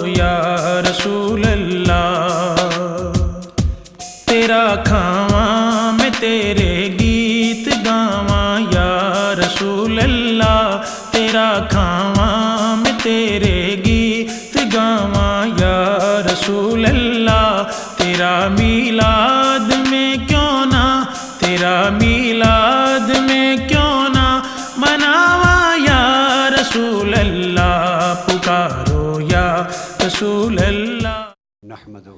یا رسول اللہ، تیرا کھاواں میں تیرے گیت گاواں یا رسول اللہ، تیرا کھاواں میں تیرے گیت گاواں یا رسول اللہ، تیرا میلاد میں کیوں نہ، تیرا میلاد میں کیوں نہ مناواں یا رسول اللہ، پکارو یا رسول اللہ۔ نحمدہ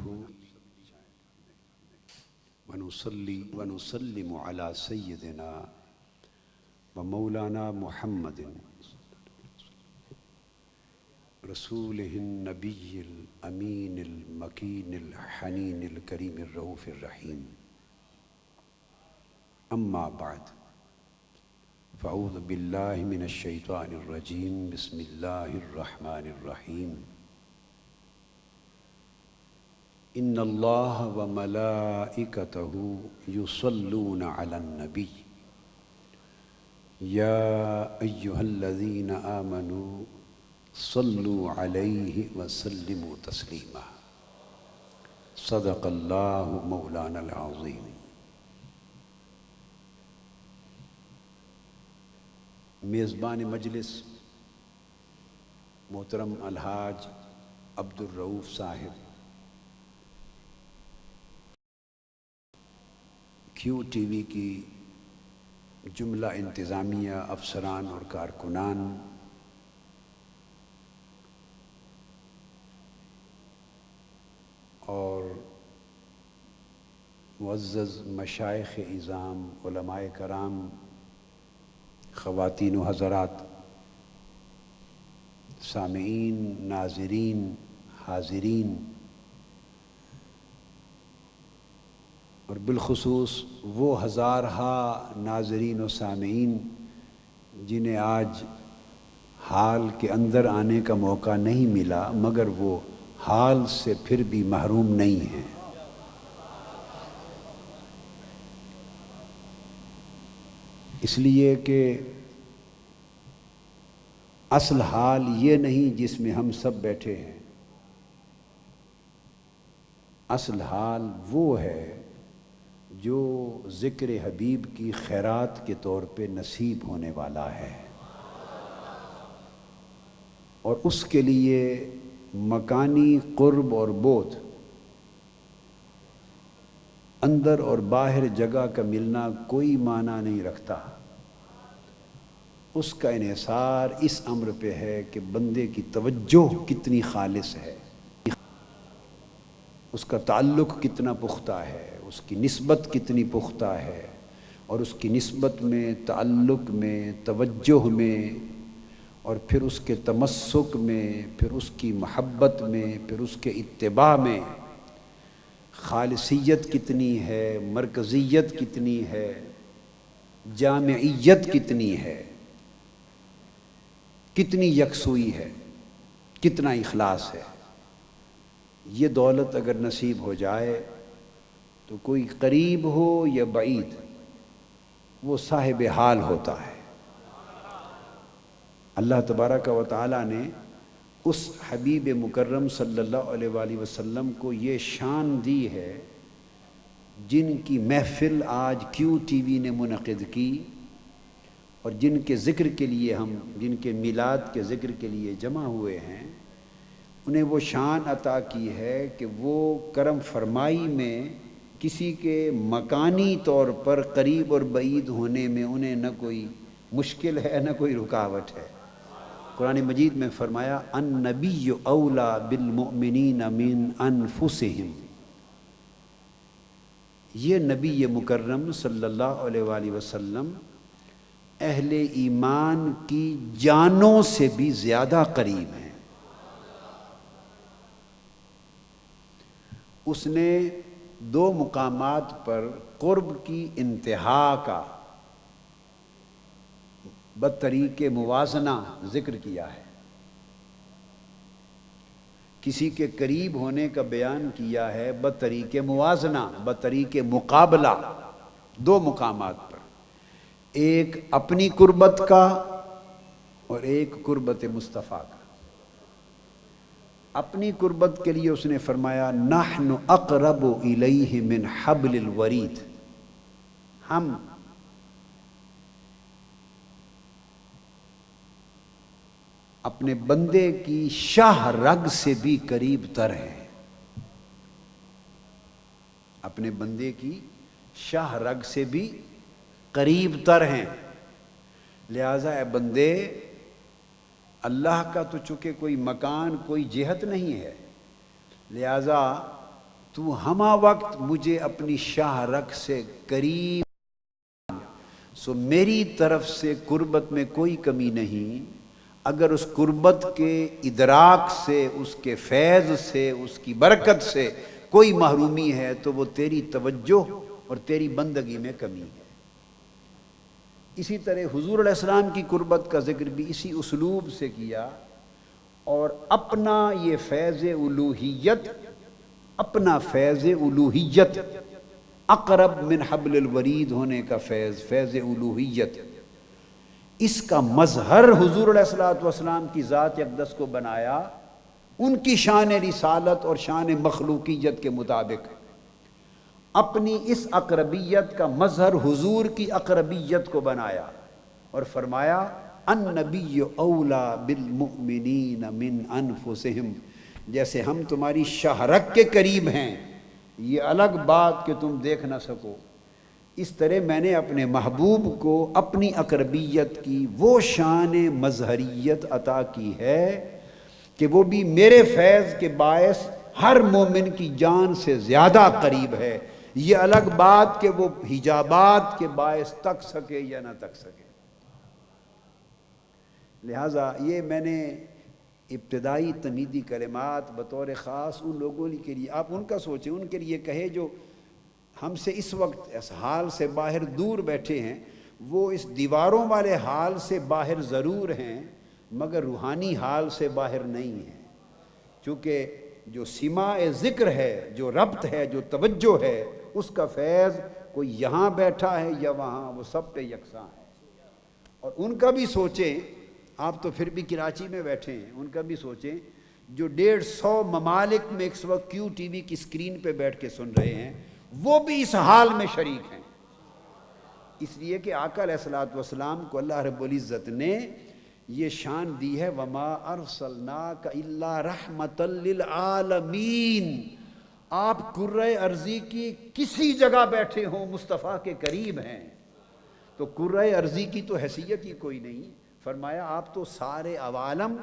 ونصلی ونسلم علی سیدنا و مولانا محمد رسولہ النبی الامین المکین الحنین الکریم الرؤوف الرحیم، اما بعد فاعوذ باللہ من الشیطان الرجیم، بسم اللہ الرحمن الرحیم۔ ان اللہ و ملائکتہ یصلون علی النبی یا ایہا الذین آمنوا صلوا علیہ وسلموا تسلیما، صدق اللہ مولانا العظیم۔ میزبان مجلس محترم الحاج عبد الرؤوف صاحب، کیو ٹی وی کی جملہ انتظامیہ افسران اور کارکنان، اور معزز مشائخ اعظام، علماء کرام، خواتین و حضرات، سامعین، ناظرین، حاضرین، اور بالخصوص وہ ہزارہا ناظرین و سامعین جنہیں آج حال کے اندر آنے کا موقع نہیں ملا، مگر وہ حال سے پھر بھی محروم نہیں ہیں۔ اس لیے کہ اصل حال یہ نہیں جس میں ہم سب بیٹھے ہیں، اصل حال وہ ہے جو ذکر حبیب کی خیرات کے طور پہ نصیب ہونے والا ہے، اور اس کے لیے مکانی قرب اور بعد، اندر اور باہر جگہ کا ملنا کوئی معنی نہیں رکھتا۔ اس کا انحصار اس امر پہ ہے کہ بندے کی توجہ کتنی خالص ہے، اس کا تعلق کتنا پختہ ہے، اس کی نسبت کتنی پختہ ہے، اور اس کی نسبت میں، تعلق میں، توجہ میں، اور پھر اس کے تمسک میں، پھر اس کی محبت میں، پھر اس کے اتباع میں خالصیت کتنی ہے، مرکزیت کتنی ہے، جامعیت کتنی ہے، کتنی یکسوئی ہے، کتنا اخلاص ہے۔ یہ دولت اگر نصیب ہو جائے تو کوئی قریب ہو یا بعید، وہ صاحب حال ہوتا ہے۔ اللہ تبارک و تعالیٰ نے اس حبیب مکرم صلی اللہ علیہ وآلہ وسلم کو یہ شان دی ہے، جن کی محفل آج کیو ٹی وی نے منعقد کی، اور جن کے ذکر کے لیے ہم، جن کے میلاد کے ذکر کے لیے جمع ہوئے ہیں، انہیں وہ شان عطا کی ہے کہ وہ کرم فرمائی میں کسی کے مکانی طور پر قریب اور بعید ہونے میں انہیں نہ کوئی مشکل ہے، نہ کوئی رکاوٹ ہے۔ قرآن مجید میں فرمایا النبی اولیٰ بالمؤمنین من انفسہم، یہ نبی مکرم صلی اللہ علیہ وآلہ وسلم اہل ایمان کی جانوں سے بھی زیادہ قریب ہیں۔ اس نے دو مقامات پر قرب کی انتہا کا بطریق موازنہ ذکر کیا ہے، کسی کے قریب ہونے کا بیان کیا ہے بطریق موازنہ، بطریق مقابلہ، دو مقامات پر، ایک اپنی قربت کا اور ایک قربت مصطفیٰ کا۔ اپنی قربت کے لیے اس نے فرمایا نحن اقرب الیہ من حبل الورید، ہم اپنے بندے کی شاہ رگ سے بھی قریب تر ہیں، اپنے بندے کی شاہ رگ سے بھی قریب تر ہیں۔ لہذا اے بندے، اللہ کا تو چونکہ کوئی مکان کوئی جہت نہیں ہے، لہذا تو ہمہ وقت مجھے اپنی شاہ رگ سے قریب، سو میری طرف سے قربت میں کوئی کمی نہیں۔ اگر اس قربت کے ادراک سے، اس کے فیض سے، اس کی برکت سے کوئی محرومی ہے تو وہ تیری توجہ اور تیری بندگی میں کمی ہے۔ اسی طرح حضور علیہ السلام کی قربت کا ذکر بھی اسی اسلوب سے کیا، اور اپنا یہ فیض الوہیت، اپنا فیض الوہیت، اقرب من حبل الورید ہونے کا فیض، فیض الوہیت، اس کا مظہر حضور علیہ السلام کی ذات اقدس کو بنایا ان کی شان رسالت اور شان مخلوقیت کے مطابق۔ اپنی اس اقربیت کا مظہر حضور کی اقربیت کو بنایا اور فرمایا النبی اولا بالمؤمنین من انفسہم، جیسے ہم تمہاری شاہ رگ کے قریب ہیں، یہ الگ بات کہ تم دیکھ نہ سکو، اس طرح میں نے اپنے محبوب کو اپنی اقربیت کی وہ شان مظہریت عطا کی ہے کہ وہ بھی میرے فیض کے باعث ہر مومن کی جان سے زیادہ قریب ہے، یہ الگ بات کہ وہ حجابات کے باعث تک سکے یا نہ تک سکے۔ لہٰذا یہ میں نے ابتدائی تمہیدی کلمات بطور خاص ان لوگوں کے لیے، آپ ان کا سوچیں، ان کے لیے کہے جو ہم سے اس وقت اس حال سے باہر دور بیٹھے ہیں، وہ اس دیواروں والے حال سے باہر ضرور ہیں مگر روحانی حال سے باہر نہیں ہیں، چونکہ جو سماع ذکر ہے، جو ربط ہے، جو توجہ ہے، اس کا فیض کوئی یہاں بیٹھا ہے یا وہاں، وہ سب پہ یکساں ہے۔ اور ان کا بھی سوچیں، آپ تو پھر بھی کراچی میں بیٹھے ہیں، ان کا بھی سوچیں جو 150 ممالک میں اس وقت کیو ٹی وی کی اسکرین پہ بیٹھ کے سن رہے ہیں، وہ بھی اس حال میں شریک ہیں، اس لیے کہ آقا علیہ الصلوۃ والسلام کو اللہ رب العزت نے یہ شان دی ہے وَمَا أَرْسَلْنَاكَ إِلَّا رَحْمَةً لِلْعَالَمِينَ، آپ کرۂ ارضی کی کسی جگہ بیٹھے ہوں مصطفیٰ کے قریب ہیں، تو کرۂ ارضی کی تو حیثیت ہی کوئی نہیں، فرمایا آپ تو سارے عوالم،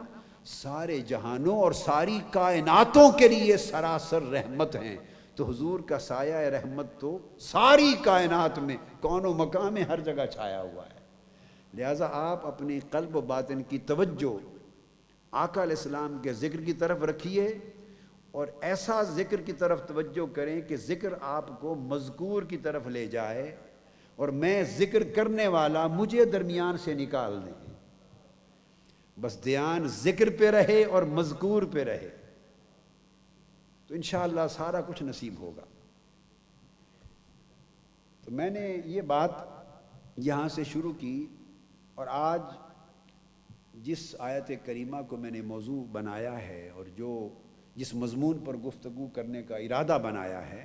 سارے جہانوں اور ساری کائناتوں کے لیے سراسر رحمت ہیں، تو حضور کا سایہ رحمت تو ساری کائنات میں، کون و مکان میں ہر جگہ چھایا ہوا ہے۔ لہٰذا آپ اپنی قلب و باطن کی توجہ آقا علیہ السلام کے ذکر کی طرف رکھیے، اور ایسا ذکر کی طرف توجہ کریں کہ ذکر آپ کو مذکور کی طرف لے جائے، اور میں ذکر کرنے والا مجھے درمیان سے نکال دیں، بس دھیان ذکر پہ رہے اور مذکور پہ رہے، تو انشاءاللہ سارا کچھ نصیب ہوگا۔ تو میں نے یہ بات یہاں سے شروع کی، اور آج جس آیت کریمہ کو میں نے موضوع بنایا ہے اور جس مضمون پر گفتگو کرنے کا ارادہ بنایا ہے،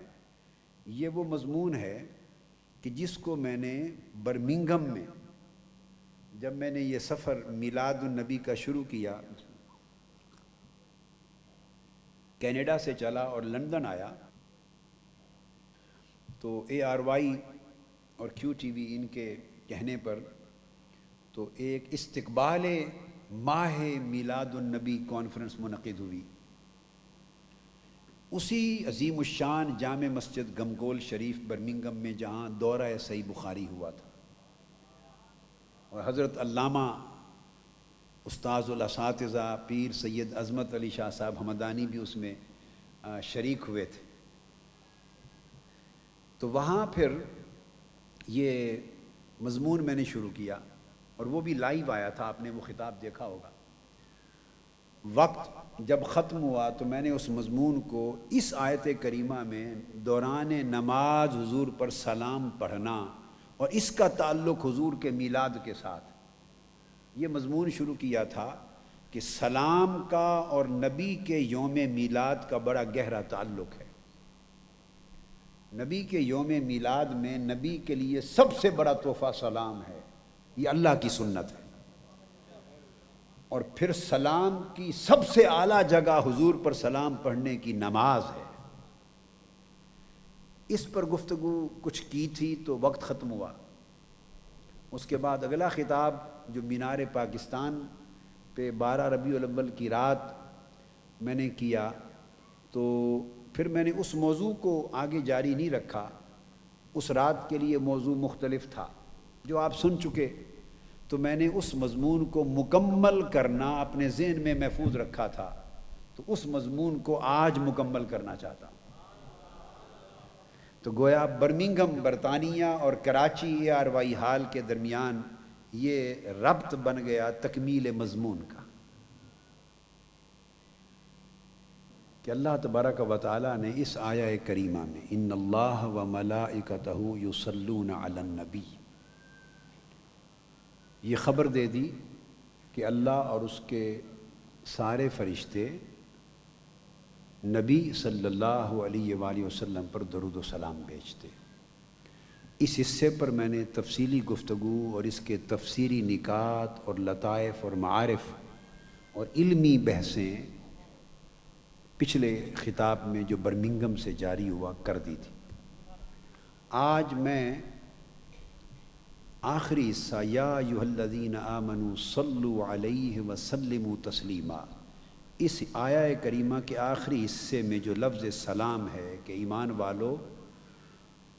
یہ وہ مضمون ہے کہ جس کو میں نے برمنگھم میں، جب میں نے یہ سفر میلاد النبی کا شروع کیا، کینیڈا سے چلا اور لندن آیا، تو ARY اور QTV ان کے کہنے پر تو ایک استقبال ماہ میلاد النبی کانفرنس منعقد ہوئی، اسی عظیم الشان جامع مسجد گمگول شریف برمنگھم میں جہاں دورہ صحیح بخاری ہوا تھا، اور حضرت علامہ استاذ الاساتذہ پیر سید عظمت علی شاہ صاحب ہمدانی بھی اس میں شریک ہوئے تھے۔ تو وہاں پھر یہ مضمون میں نے شروع کیا، اور وہ بھی لائیو آیا تھا، آپ نے وہ خطاب دیکھا ہوگا۔ وقت جب ختم ہوا تو میں نے اس مضمون کو اس آیت کریمہ میں دوران نماز حضور پر سلام پڑھنا اور اس کا تعلق حضور کے میلاد کے ساتھ، یہ مضمون شروع کیا تھا کہ سلام کا اور نبی کے یوم میلاد کا بڑا گہرا تعلق ہے۔ نبی کے یوم میلاد میں نبی کے لیے سب سے بڑا تحفہ سلام ہے، یہ اللہ کی سنت ہے۔ اور پھر سلام کی سب سے اعلیٰ جگہ حضور پر سلام پڑھنے کی نماز ہے۔ اس پر گفتگو کچھ کی تھی تو وقت ختم ہوا۔ اس کے بعد اگلا خطاب جو مینار پاکستان پہ 12 ربیع الاول کی رات میں نے کیا، تو پھر میں نے اس موضوع کو آگے جاری نہیں رکھا۔ اس رات کے لیے موضوع مختلف تھا جو آپ سن چکے، تو میں نے اس مضمون کو مکمل کرنا اپنے ذہن میں محفوظ رکھا تھا، تو اس مضمون کو آج مکمل کرنا چاہتا ہوں۔ تو گویا برمنگھم برطانیہ اور کراچی ARY ہال کے درمیان یہ ربط بن گیا تکمیل مضمون کا، کہ اللہ تبارک و تعالیٰ نے اس آیہ کریمہ میں ان اللہ و ملائکتہ یصلون علی النبی یہ خبر دے دی کہ اللہ اور اس کے سارے فرشتے نبی صلی اللہ علیہ وآلہ وسلم پر درود و سلام بھیجتے۔ اس حصے پر میں نے تفصیلی گفتگو اور اس کے تفسیری نکات اور لطائف اور معارف اور علمی بحثیں پچھلے خطاب میں جو برمنگھم سے جاری ہوا کر دی تھی۔ آج میں آخری حصہ یا ایھا الذین آمنوا صلوا علیہ وسلموا تسلیما، اس آیہ کریمہ کے آخری حصے میں جو لفظ سلام ہے کہ ایمان والو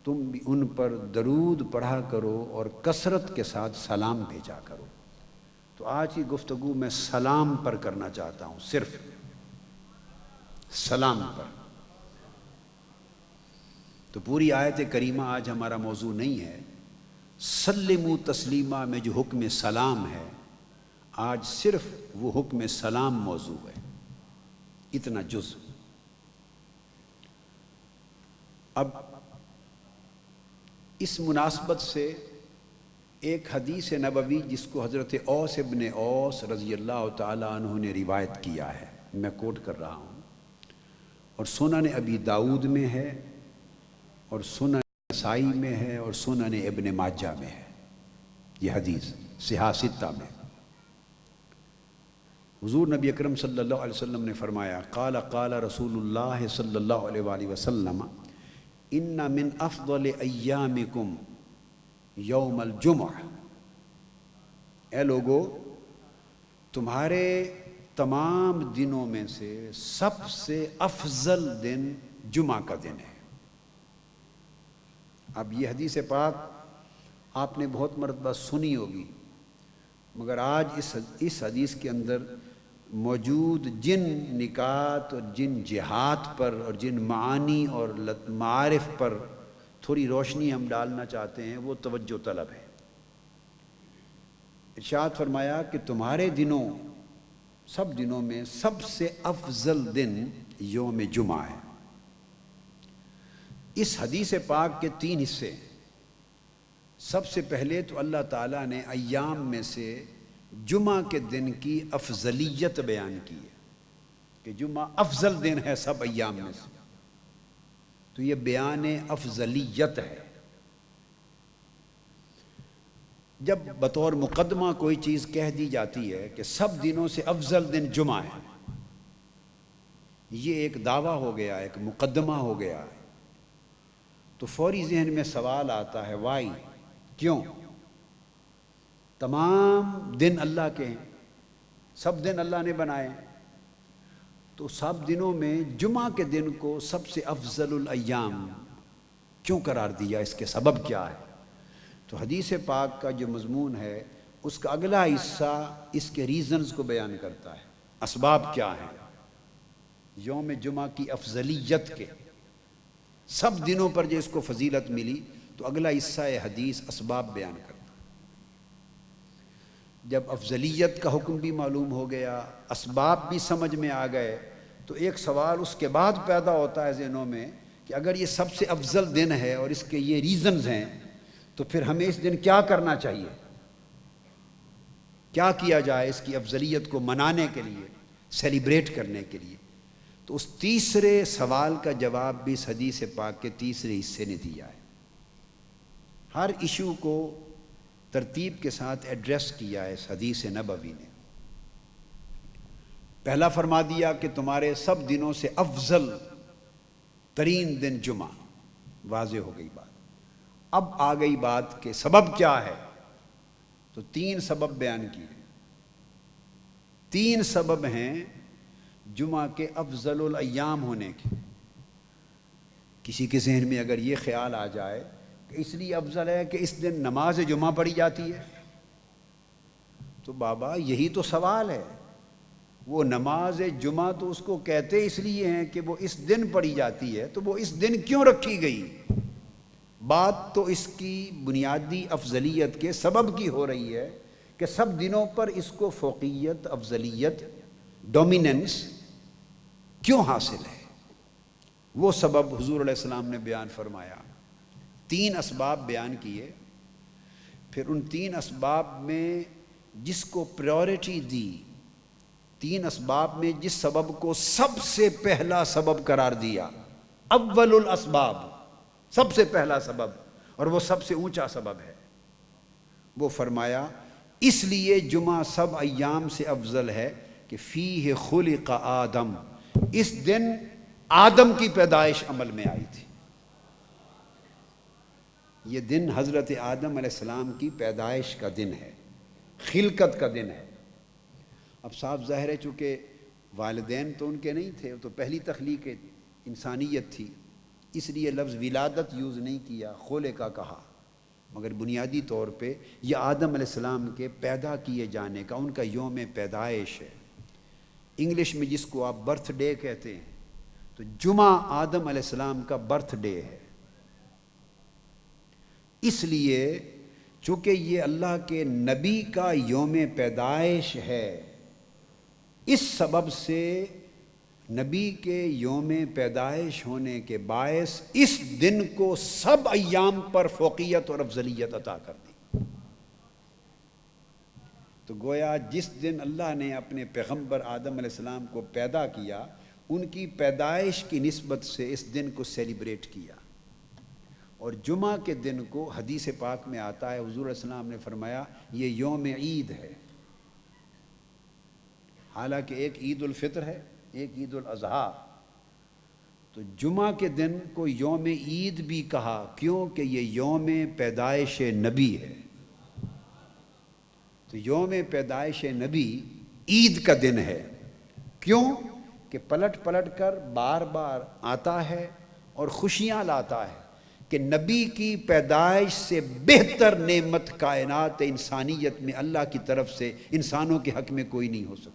تم بھی ان پر درود پڑھا کرو اور کثرت کے ساتھ سلام بھیجا کرو، تو آج کی گفتگو میں سلام پر کرنا چاہتا ہوں، صرف سلام پر۔ تو پوری آیت کریمہ آج ہمارا موضوع نہیں ہے۔ سلموا تسلیما میں جو حکم سلام ہے، آج صرف وہ حکم سلام موضوع ہے، اتنا جز۔ اب اس مناسبت سے ایک حدیث نبوی جس کو حضرت اوس ابن اوس رضی اللہ تعالیٰ عنہ نے روایت کیا ہے، میں کوٹ کر رہا ہوں، اور سنن ابی داؤد میں ہے اور سنن نسائی میں ہے اور سنن ابن ماجہ میں ہے، یہ حدیث صحاح ستہ میں۔ حضور نبی اکرم صلی اللہ علیہ وسلم نے فرمایا قال قال رسول اللہ صلی اللہ علیہ وآلہ وسلم ان من افضل ایامکم یوم الجمعہ، اے لوگو تمہارے تمام دنوں میں سے سب سے افضل دن جمعہ کا دن ہے۔ اب یہ حدیث پاک آپ نے بہت مرتبہ سنی ہوگی، مگر آج اس حدیث کے اندر موجود جن نکات اور جن جہات پر اور جن معانی اور معارف پر تھوڑی روشنی ہم ڈالنا چاہتے ہیں، وہ توجہ طلب ہے۔ ارشاد فرمایا کہ تمہارے دنوں، سب دنوں میں سب سے افضل دن یوم جمعہ ہے۔ اس حدیث پاک کے 3 حصے۔ سب سے پہلے تو اللہ تعالیٰ نے ایام میں سے جمعہ کے دن کی افضلیت بیان کی ہے کہ جمعہ افضل دن ہے سب ایام میں سے، تو یہ بیان افضلیت ہے۔ جب بطور مقدمہ کوئی چیز کہہ دی جاتی ہے کہ سب دنوں سے افضل دن جمعہ ہے، یہ ایک دعویٰ ہو گیا، ایک مقدمہ ہو گیا، تو فوری ذہن میں سوال آتا ہے وائی، کیوں؟ تمام دن اللہ کے ہیں، سب دن اللہ نے بنائے، تو سب دنوں میں جمعہ کے دن کو سب سے افضل الایام کیوں قرار دیا؟ اس کے سبب کیا ہے؟ تو حدیث پاک کا جو مضمون ہے اس کا اگلا حصہ اس کے ریزنز کو بیان کرتا ہے، اسباب کیا ہیں یوم جمعہ کی افضلیت کے۔ سب دنوں پر جو اس کو فضیلت ملی، تو اگلا حصہ حدیث اسباب بیان کرتا ہے۔ جب افضلیت کا حکم بھی معلوم ہو گیا، اسباب بھی سمجھ میں آ گئے، تو ایک سوال اس کے بعد پیدا ہوتا ہے ذہنوں میں کہ اگر یہ سب سے افضل دن ہے اور اس کے یہ ریزنز ہیں، تو پھر ہمیں اس دن کیا کرنا چاہیے؟ کیا کیا جائے اس کی افضلیت کو منانے کے لیے، سیلیبریٹ کرنے کے لیے؟ تو اس تیسرے سوال کا جواب بھی اس حدیث پاک کے تیسرے حصے نے دیا ہے۔ ہر ایشو کو ترتیب کے ساتھ ایڈریس کیا ہے اس حدیث نبوی نے۔ پہلا فرما دیا کہ تمہارے سب دنوں سے افضل ترین دن جمعہ، واضح ہو گئی بات۔ اب آ گئی بات کہ سبب کیا ہے، تو 3 سبب بیان کیے۔ 3 سبب ہیں جمعہ کے افضل الایام ہونے کے۔ کسی کے ذہن میں اگر یہ خیال آ جائے کہ اس لیے افضل ہے کہ اس دن نماز جمعہ پڑھی جاتی ہے، تو بابا یہی تو سوال ہے۔ وہ نماز جمعہ تو اس کو کہتے اس لیے ہیں کہ وہ اس دن پڑھی جاتی ہے، تو وہ اس دن کیوں رکھی گئی؟ بات تو اس کی بنیادی افضلیت کے سبب کی ہو رہی ہے کہ سب دنوں پر اس کو فوقیت، افضلیت، ڈومیننس کیوں حاصل ہے؟ وہ سبب حضور علیہ السلام نے بیان فرمایا۔ 3 اسباب بیان کیے، پھر ان 3 اسباب میں جس کو پریورٹی دی، 3 اسباب میں جس سبب کو سب سے پہلا سبب قرار دیا، اول الاسباب، سب سے پہلا سبب، اور وہ سب سے اونچا سبب ہے، وہ فرمایا اس لیے جمعہ سب ایام سے افضل ہے کہ فیہ خلق آدم، اس دن آدم کی پیدائش عمل میں آئی تھی۔ یہ دن حضرت آدم علیہ السلام کی پیدائش کا دن ہے، خلقت کا دن ہے۔ اب صاف ظاہر ہے چونکہ والدین تو ان کے نہیں تھے، وہ تو پہلی تخلیق انسانیت تھی، اس لیے لفظ ولادت یوز نہیں کیا، خلقہ کہا، مگر بنیادی طور پہ یہ آدم علیہ السلام کے پیدا کیے جانے کا ان کا یوم پیدائش ہے۔ انگلش میں جس کو آپ برتھ ڈے کہتے ہیں، تو جمعہ آدم علیہ السلام کا برتھ ڈے ہے۔ اس لیے چونکہ یہ اللہ کے نبی کا یوم پیدائش ہے، اس سبب سے نبی کے یوم پیدائش ہونے کے باعث اس دن کو سب ایام پر فوقیت اور افضلیت عطا کر دی۔ تو گویا جس دن اللہ نے اپنے پیغمبر آدم علیہ السلام کو پیدا کیا، ان کی پیدائش کی نسبت سے اس دن کو سیلیبریٹ کیا۔ اور جمعہ کے دن کو حدیث پاک میں آتا ہے، حضور علیہ السلام نے فرمایا یہ یوم عید ہے۔ حالانکہ ایک عید الفطر ہے، ایک عید الاضحیٰ، تو جمعہ کے دن کو یوم عید بھی کہا، کیونکہ یہ یوم پیدائش نبی ہے۔ تو یوم پیدائش نبی عید کا دن ہے، کیوں کہ پلٹ پلٹ کر بار بار آتا ہے اور خوشیاں لاتا ہے کہ نبی کی پیدائش سے بہتر نعمت کائنات انسانیت میں اللہ کی طرف سے انسانوں کے حق میں کوئی نہیں ہو سکتی۔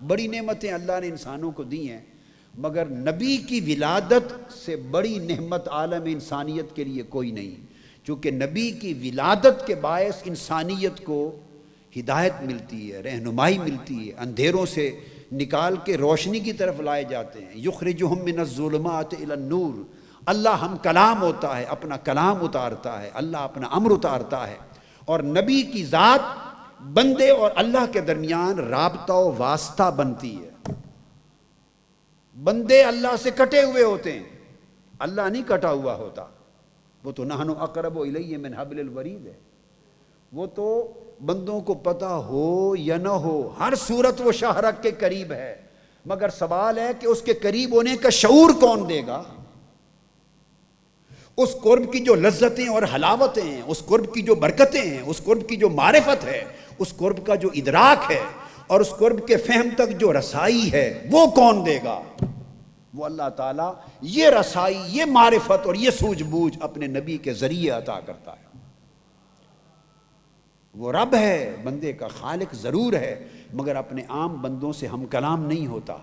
بڑی نعمتیں اللہ نے انسانوں کو دی ہیں، مگر نبی کی ولادت سے بڑی نعمت عالم انسانیت کے لیے کوئی نہیں، چونکہ نبی کی ولادت کے باعث انسانیت کو ہدایت ملتی ہے، رہنمائی ملتی ہے، اندھیروں سے نکال کے روشنی کی طرف لائے جاتے ہیں۔ یخرجہم من الظلمات الی النور، اللہ ہم کلام ہوتا ہے، اپنا کلام اتارتا ہے، اللہ اپنا امر اتارتا ہے، اور نبی کی ذات بندے اور اللہ کے درمیان رابطہ و واسطہ بنتی ہے۔ بندے اللہ سے کٹے ہوئے ہوتے ہیں، اللہ نہیں کٹا ہوا ہوتا، وہ تو نحن اقرب الیہ من حبل الورید ہے۔ وہ تو بندوں کو پتہ ہو یا نہ ہو، ہر صورت وہ شاہرگ کے قریب ہے، مگر سوال ہے کہ اس کے قریب ہونے کا شعور کون دے گا؟ اس قرب کی جو لذتیں اور حلاوتیں ہیں، اس قرب کی جو برکتیں ہیں، اس قرب کی جو معرفت ہے، اس قرب کا جو ادراک ہے، اور اس قرب کے فہم تک جو رسائی ہے، وہ کون دے گا؟ وہ اللہ تعالیٰ یہ رسائی، یہ معرفت اور یہ سوجھ بوجھ اپنے نبی کے ذریعے عطا کرتا ہے۔ وہ رب ہے، بندے کا خالق ضرور ہے، مگر اپنے عام بندوں سے ہم کلام نہیں ہوتا۔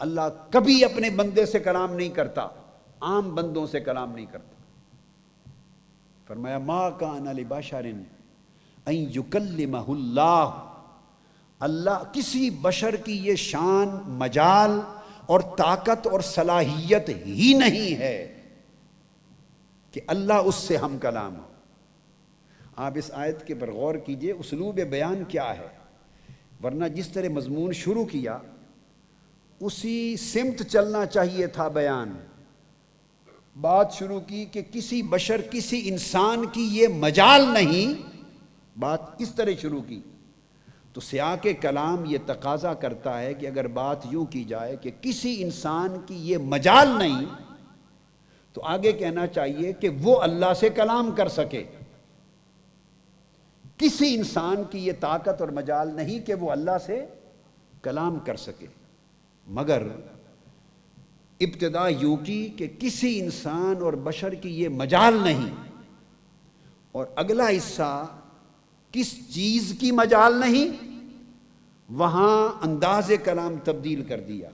اللہ کبھی اپنے بندے سے کلام نہیں کرتا، عام بندوں سے کلام نہیں کرتا۔ فرمایا ما کان لبشر ان یکلمہ اللہ، اللہ کسی بشر کی یہ شان، مجال اور طاقت اور صلاحیت ہی نہیں ہے کہ اللہ اس سے ہم کلام ہو۔ آپ اس آیت کے پر غور کیجئے، اسلوب بیان کیا ہے، ورنہ جس طرح مضمون شروع کیا اسی سمت چلنا چاہیے تھا بیان۔ بات شروع کی کہ کسی بشر، کسی انسان کی یہ مجال نہیں، بات اس طرح شروع کی، تو سیاق کلام یہ تقاضا کرتا ہے کہ اگر بات یوں کی جائے کہ کسی انسان کی یہ مجال نہیں، تو آگے کہنا چاہیے کہ وہ اللہ سے کلام کر سکے۔ کسی انسان کی یہ طاقت اور مجال نہیں کہ وہ اللہ سے کلام کر سکے، مگر ابتدا یوں کی کہ کسی انسان اور بشر کی یہ مجال نہیں، اور اگلا حصہ کس چیز کی مجال نہیں، وہاں انداز کلام تبدیل کر دیا۔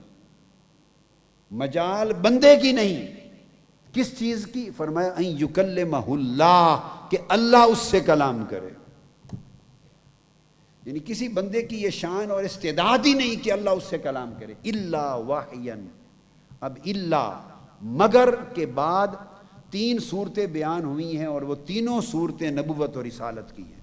مجال بندے کی نہیں، کس چیز کی؟ فرمایا ان یکلمہ اللہ، کہ اللہ اس سے کلام کرے۔ یعنی کسی بندے کی یہ شان اور استعداد ہی نہیں کہ اللہ اس سے کلام کرے، الا وحین۔ اب الا، مگر کے بعد 3 صورتیں بیان ہوئی ہیں، اور وہ تینوں صورتیں نبوت اور رسالت کی ہیں۔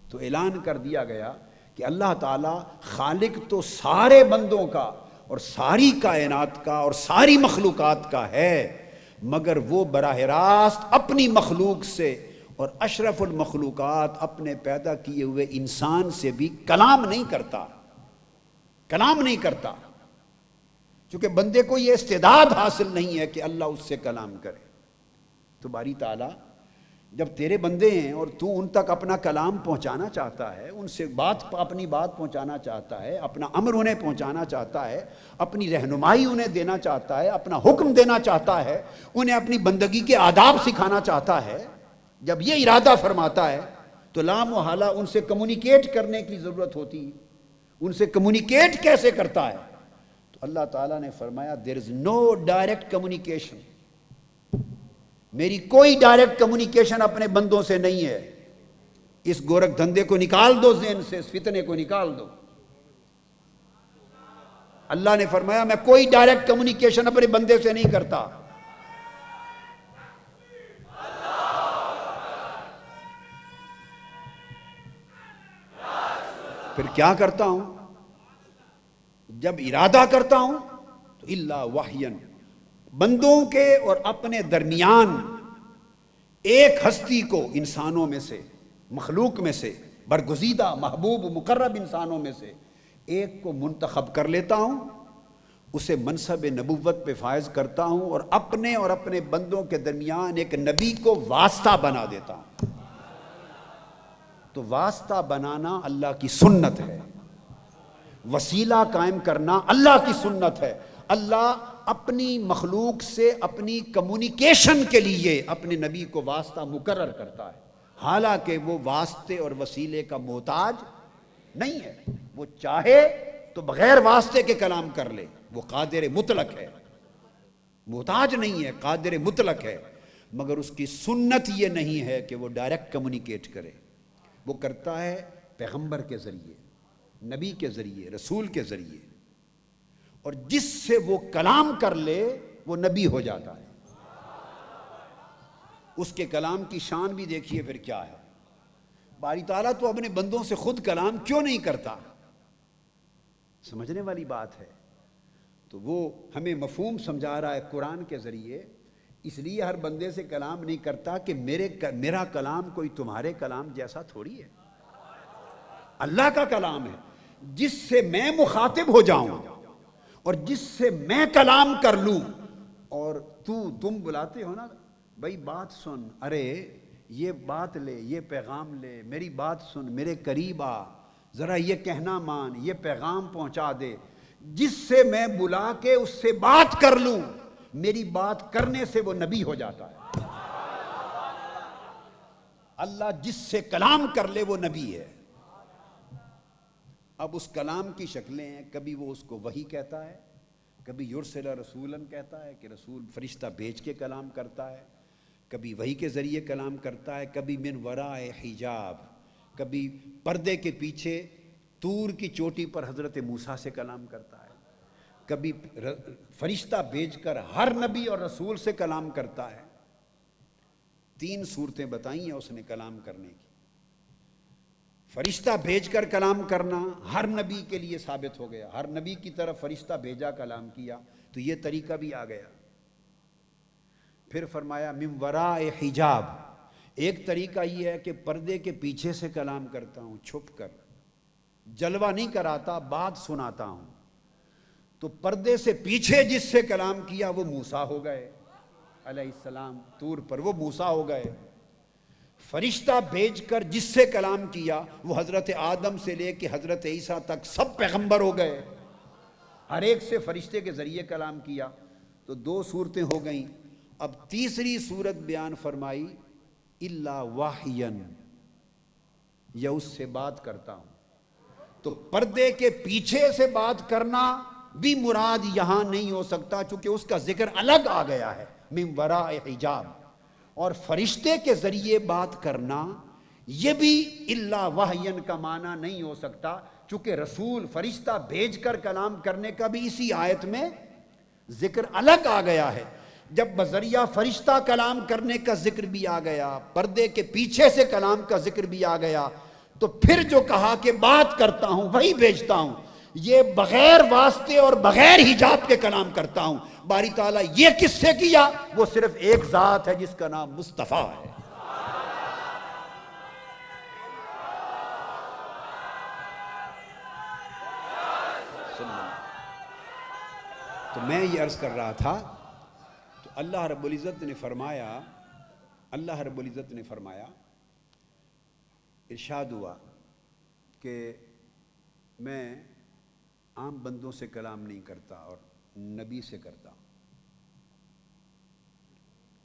تو اعلان کر دیا گیا کہ اللہ تعالیٰ خالق تو سارے بندوں کا اور ساری کائنات کا اور ساری مخلوقات کا ہے، مگر وہ براہ راست اپنی مخلوق سے اور اشرف المخلوقات اپنے پیدا کیے ہوئے انسان سے بھی کلام نہیں کرتا، کلام نہیں کرتا، چونکہ بندے کو یہ استعداد حاصل نہیں ہے کہ اللہ اس سے کلام کرے۔ تو باری تعالیٰ جب تیرے بندے ہیں اور تو ان تک اپنا کلام پہنچانا چاہتا ہے، ان سے اپنی بات پہنچانا چاہتا ہے، اپنا امر انہیں پہنچانا چاہتا ہے، اپنی رہنمائی انہیں دینا چاہتا ہے، اپنا حکم دینا چاہتا ہے، انہیں اپنی بندگی کے آداب سکھانا چاہتا ہے، جب یہ ارادہ فرماتا ہے تو لا محالہ ان سے کمیونیکیٹ کرنے کی ضرورت ہوتی ہے۔ ان سے کمیونیکیٹ کیسے کرتا ہے؟ تو اللہ تعالیٰ نے فرمایا there is no direct communication، میری کوئی ڈائریکٹ کمیونیکیشن اپنے بندوں سے نہیں ہے۔ اس گورکھ دھندے کو نکال دو ذہن سے، اس فتنے کو نکال دو۔ اللہ نے فرمایا میں کوئی ڈائریکٹ کمیونیکیشن اپنے بندے سے نہیں کرتا۔ پھر کیا کرتا ہوں؟ جب ارادہ کرتا ہوں تو الا وحین، بندوں کے اور اپنے درمیان ایک ہستی کو انسانوں میں سے، مخلوق میں سے، برگزیدہ محبوب مقرب انسانوں میں سے ایک کو منتخب کر لیتا ہوں، اسے منصب نبوت پہ فائز کرتا ہوں، اور اپنے بندوں کے درمیان ایک نبی کو واسطہ بنا دیتا ہوں۔ تو واسطہ بنانا اللہ کی سنت ہے، وسیلہ قائم کرنا اللہ کی سنت ہے۔ اللہ اپنی مخلوق سے اپنی کمیونیکیشن کے لیے اپنے نبی کو واسطہ مقرر کرتا ہے، حالانکہ وہ واسطے اور وسیلے کا محتاج نہیں ہے۔ وہ چاہے تو بغیر واسطے کے کلام کر لے، وہ قادر مطلق ہے، محتاج نہیں ہے، قادر مطلق ہے، مگر اس کی سنت یہ نہیں ہے کہ وہ ڈائریکٹ کمیونیکیٹ کرے۔ وہ کرتا ہے پیغمبر کے ذریعے، نبی کے ذریعے، رسول کے ذریعے، اور جس سے وہ کلام کر لے وہ نبی ہو جاتا ہے۔ اس کے کلام کی شان بھی دیکھیے پھر کیا ہے۔ باری تعالیٰ تو اپنے بندوں سے خود کلام کیوں نہیں کرتا؟ سمجھنے والی بات ہے۔ تو وہ ہمیں مفہوم سمجھا رہا ہے قرآن کے ذریعے، اس لیے ہر بندے سے کلام نہیں کرتا کہ میرا کلام کوئی تمہارے کلام جیسا تھوڑی ہے، اللہ کا کلام ہے، جس سے میں مخاطب ہو جاؤں اور جس سے میں کلام کر لوں۔ اور تم بلاتے ہو نا بھائی بات سن، ارے یہ بات لے، یہ پیغام لے، میری بات سن، میرے قریب آ، ذرا یہ کہنا مان، یہ پیغام پہنچا دے، جس سے میں بلا کے اس سے بات کر لوں، میری بات کرنے سے وہ نبی ہو جاتا ہے۔ اللہ جس سے کلام کر لے وہ نبی ہے۔ اب اس کلام کی شکلیں ہیں، کبھی وہ اس کو وحی کہتا ہے، کبھی یرسل رسولاً کہتا ہے کہ رسول فرشتہ بھیج کے کلام کرتا ہے، کبھی وحی کے ذریعے کلام کرتا ہے، کبھی من وراء حجاب، کبھی پردے کے پیچھے طور کی چوٹی پر حضرت موسیٰ سے کلام کرتا ہے، کبھی فرشتہ بھیج کر ہر نبی اور رسول سے کلام کرتا ہے۔ 3 صورتیں بتائی ہیں اس نے کلام کرنے کی۔ فرشتہ بھیج کر کلام کرنا ہر نبی کے لیے ثابت ہو گیا، ہر نبی کی طرف فرشتہ بھیجا کلام کیا، تو یہ طریقہ بھی آ گیا۔ پھر فرمایا من وراء حجاب، ایک طریقہ یہ ہے کہ پردے کے پیچھے سے کلام کرتا ہوں، چھپ کر، جلوہ نہیں کراتا، بات سناتا ہوں۔ تو پردے سے پیچھے جس سے کلام کیا وہ موسیٰ ہو گئے علیہ السلام، طور پر وہ موسیٰ ہو گئے۔ فرشتہ بھیج کر جس سے کلام کیا وہ حضرت آدم سے لے کے حضرت عیسیٰ تک سب پیغمبر ہو گئے، ہر ایک سے فرشتے کے ذریعے کلام کیا۔ تو 2 صورتیں ہو گئیں۔ اب تیسری صورت بیان فرمائی الا وحین، یا اس سے بات کرتا ہوں۔ تو پردے کے پیچھے سے بات کرنا بھی مراد یہاں نہیں ہو سکتا، چونکہ اس کا ذکر الگ آ گیا ہے من وراء حجاب، اور فرشتے کے ذریعے بات کرنا یہ بھی الا وحین کا معنی نہیں ہو سکتا، چونکہ رسول فرشتہ بھیج کر کلام کرنے کا بھی اسی آیت میں ذکر الگ آ گیا ہے۔ جب بذریعہ فرشتہ کلام کرنے کا ذکر بھی آ گیا، پردے کے پیچھے سے کلام کا ذکر بھی آ گیا، تو پھر جو کہا کہ بات کرتا ہوں وہی بھیجتا ہوں، یہ بغیر واسطے اور بغیر حجاب کے کلام کرتا ہوں۔ باری تعالیٰ یہ کس سے کیا؟ وہ صرف ایک ذات ہے جس کا نام مصطفیٰ ہے۔ تو میں یہ عرض کر رہا تھا، تو اللہ رب العزت نے فرمایا، ارشاد ہوا کہ میں عام بندوں سے کلام نہیں کرتا اور نبی سے کرتا ہوں۔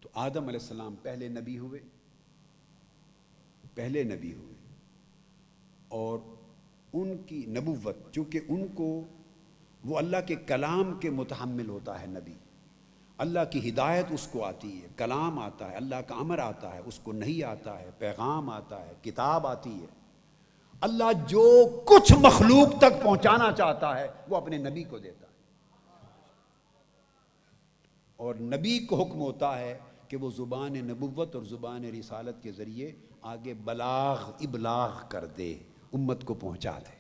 تو آدم علیہ السلام پہلے نبی ہوئے، اور ان کی نبوت، چونکہ ان کو وہ اللہ کے کلام کے متحمل ہوتا ہے نبی، اللہ کی ہدایت اس کو آتی ہے، کلام آتا ہے، اللہ کا امر آتا ہے، اس کو نہیں آتا ہے، پیغام آتا ہے، کتاب آتی ہے۔ اللہ جو کچھ مخلوق تک پہنچانا چاہتا ہے وہ اپنے نبی کو دیتا ہے، اور نبی کو حکم ہوتا ہے کہ وہ زبان نبوت اور زبان رسالت کے ذریعے آگے ابلاغ کر دے، امت کو پہنچا دے۔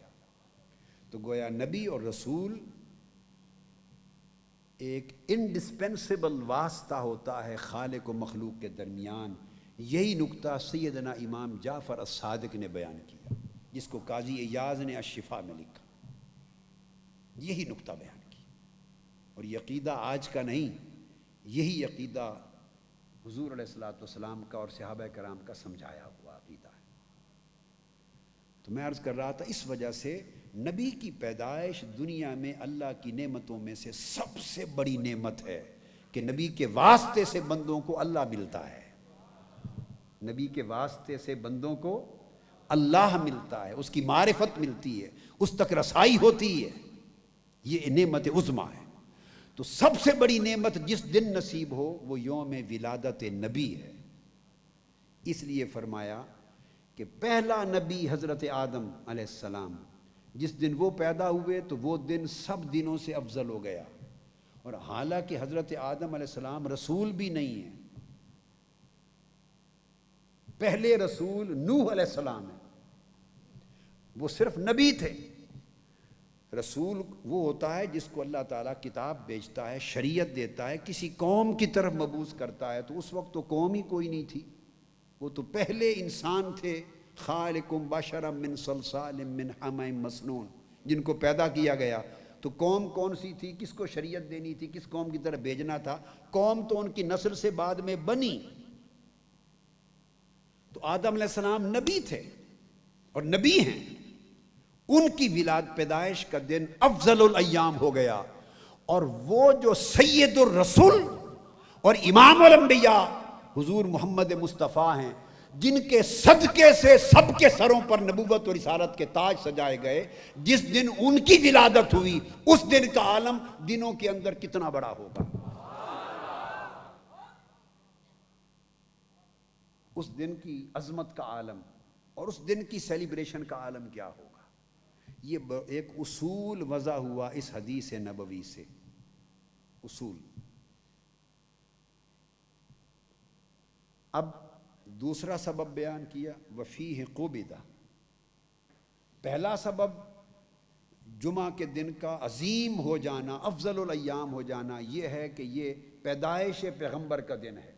تو گویا نبی اور رسول ایک انڈسپینسیبل واسطہ ہوتا ہے خالق و مخلوق کے درمیان۔ یہی نکتہ سیدنا امام جعفر الصادق نے بیان کیا، جس کو قاضی ایاز نے الشفا میں لکھا، یہی نکتہ بیان کیا۔ اور یہ عقیدہ آج کا نہیں، یہی عقیدہ حضور علیہ الصلوۃ والسلام کا اور صحابہ کرام کا سمجھایا ہوا عقیدہ ہے۔ تو میں عرض کر رہا تھا، اس وجہ سے نبی کی پیدائش دنیا میں اللہ کی نعمتوں میں سے سب سے بڑی نعمت ہے کہ نبی کے واسطے سے بندوں کو اللہ ملتا ہے، نبی کے واسطے سے بندوں کو اللہ ملتا ہے، اس کی معرفت ملتی ہے، اس تک رسائی ہوتی ہے، یہ نعمت عظمیٰ ہے۔ تو سب سے بڑی نعمت جس دن نصیب ہو وہ یوم ولادت نبی ہے۔ اس لیے فرمایا کہ پہلا نبی حضرت آدم علیہ السلام، جس دن وہ پیدا ہوئے تو وہ دن سب دنوں سے افضل ہو گیا، اور حالانکہ حضرت آدم علیہ السلام رسول بھی نہیں ہیں، پہلے رسول نوح علیہ السلام ہیں، وہ صرف نبی تھے۔ رسول وہ ہوتا ہے جس کو اللہ تعالیٰ کتاب بھیجتا ہے، شریعت دیتا ہے، کسی قوم کی طرف مبعوث کرتا ہے، تو اس وقت تو قوم ہی کوئی نہیں تھی، وہ تو پہلے انسان تھے، خالقم بشرا من صلصال من حمأ مسنون، جن کو پیدا کیا گیا۔ تو قوم کون سی تھی، کس کو شریعت دینی تھی، کس قوم کی طرف بھیجنا تھا؟ قوم تو ان کی نسل سے بعد میں بنی۔ تو آدم علیہ السلام نبی تھے اور نبی ہیں، ان کی پیدائش کا دن افضل الایام ہو گیا، اور وہ جو سید الرسول اور امام الانبیاء حضور محمد مصطفیٰ ہیں، جن کے صدقے سے سب کے سروں پر نبوت اور رسالت کے تاج سجائے گئے، جس دن ان کی ولادت ہوئی اس دن کا عالم دنوں کے اندر کتنا بڑا ہوگا، اس دن کی عظمت کا عالم اور اس دن کی سیلیبریشن کا عالم کیا ہوگا۔ یہ ایک اصول وضع ہوا اس حدیث نبوی سے، اصول۔ اب دوسرا سبب بیان کیا وفیہ قبضہ. پہلا سبب جمعہ کے دن کا عظیم ہو جانا، افضل الایام ہو جانا، یہ ہے کہ یہ پیدائش پیغمبر کا دن ہے.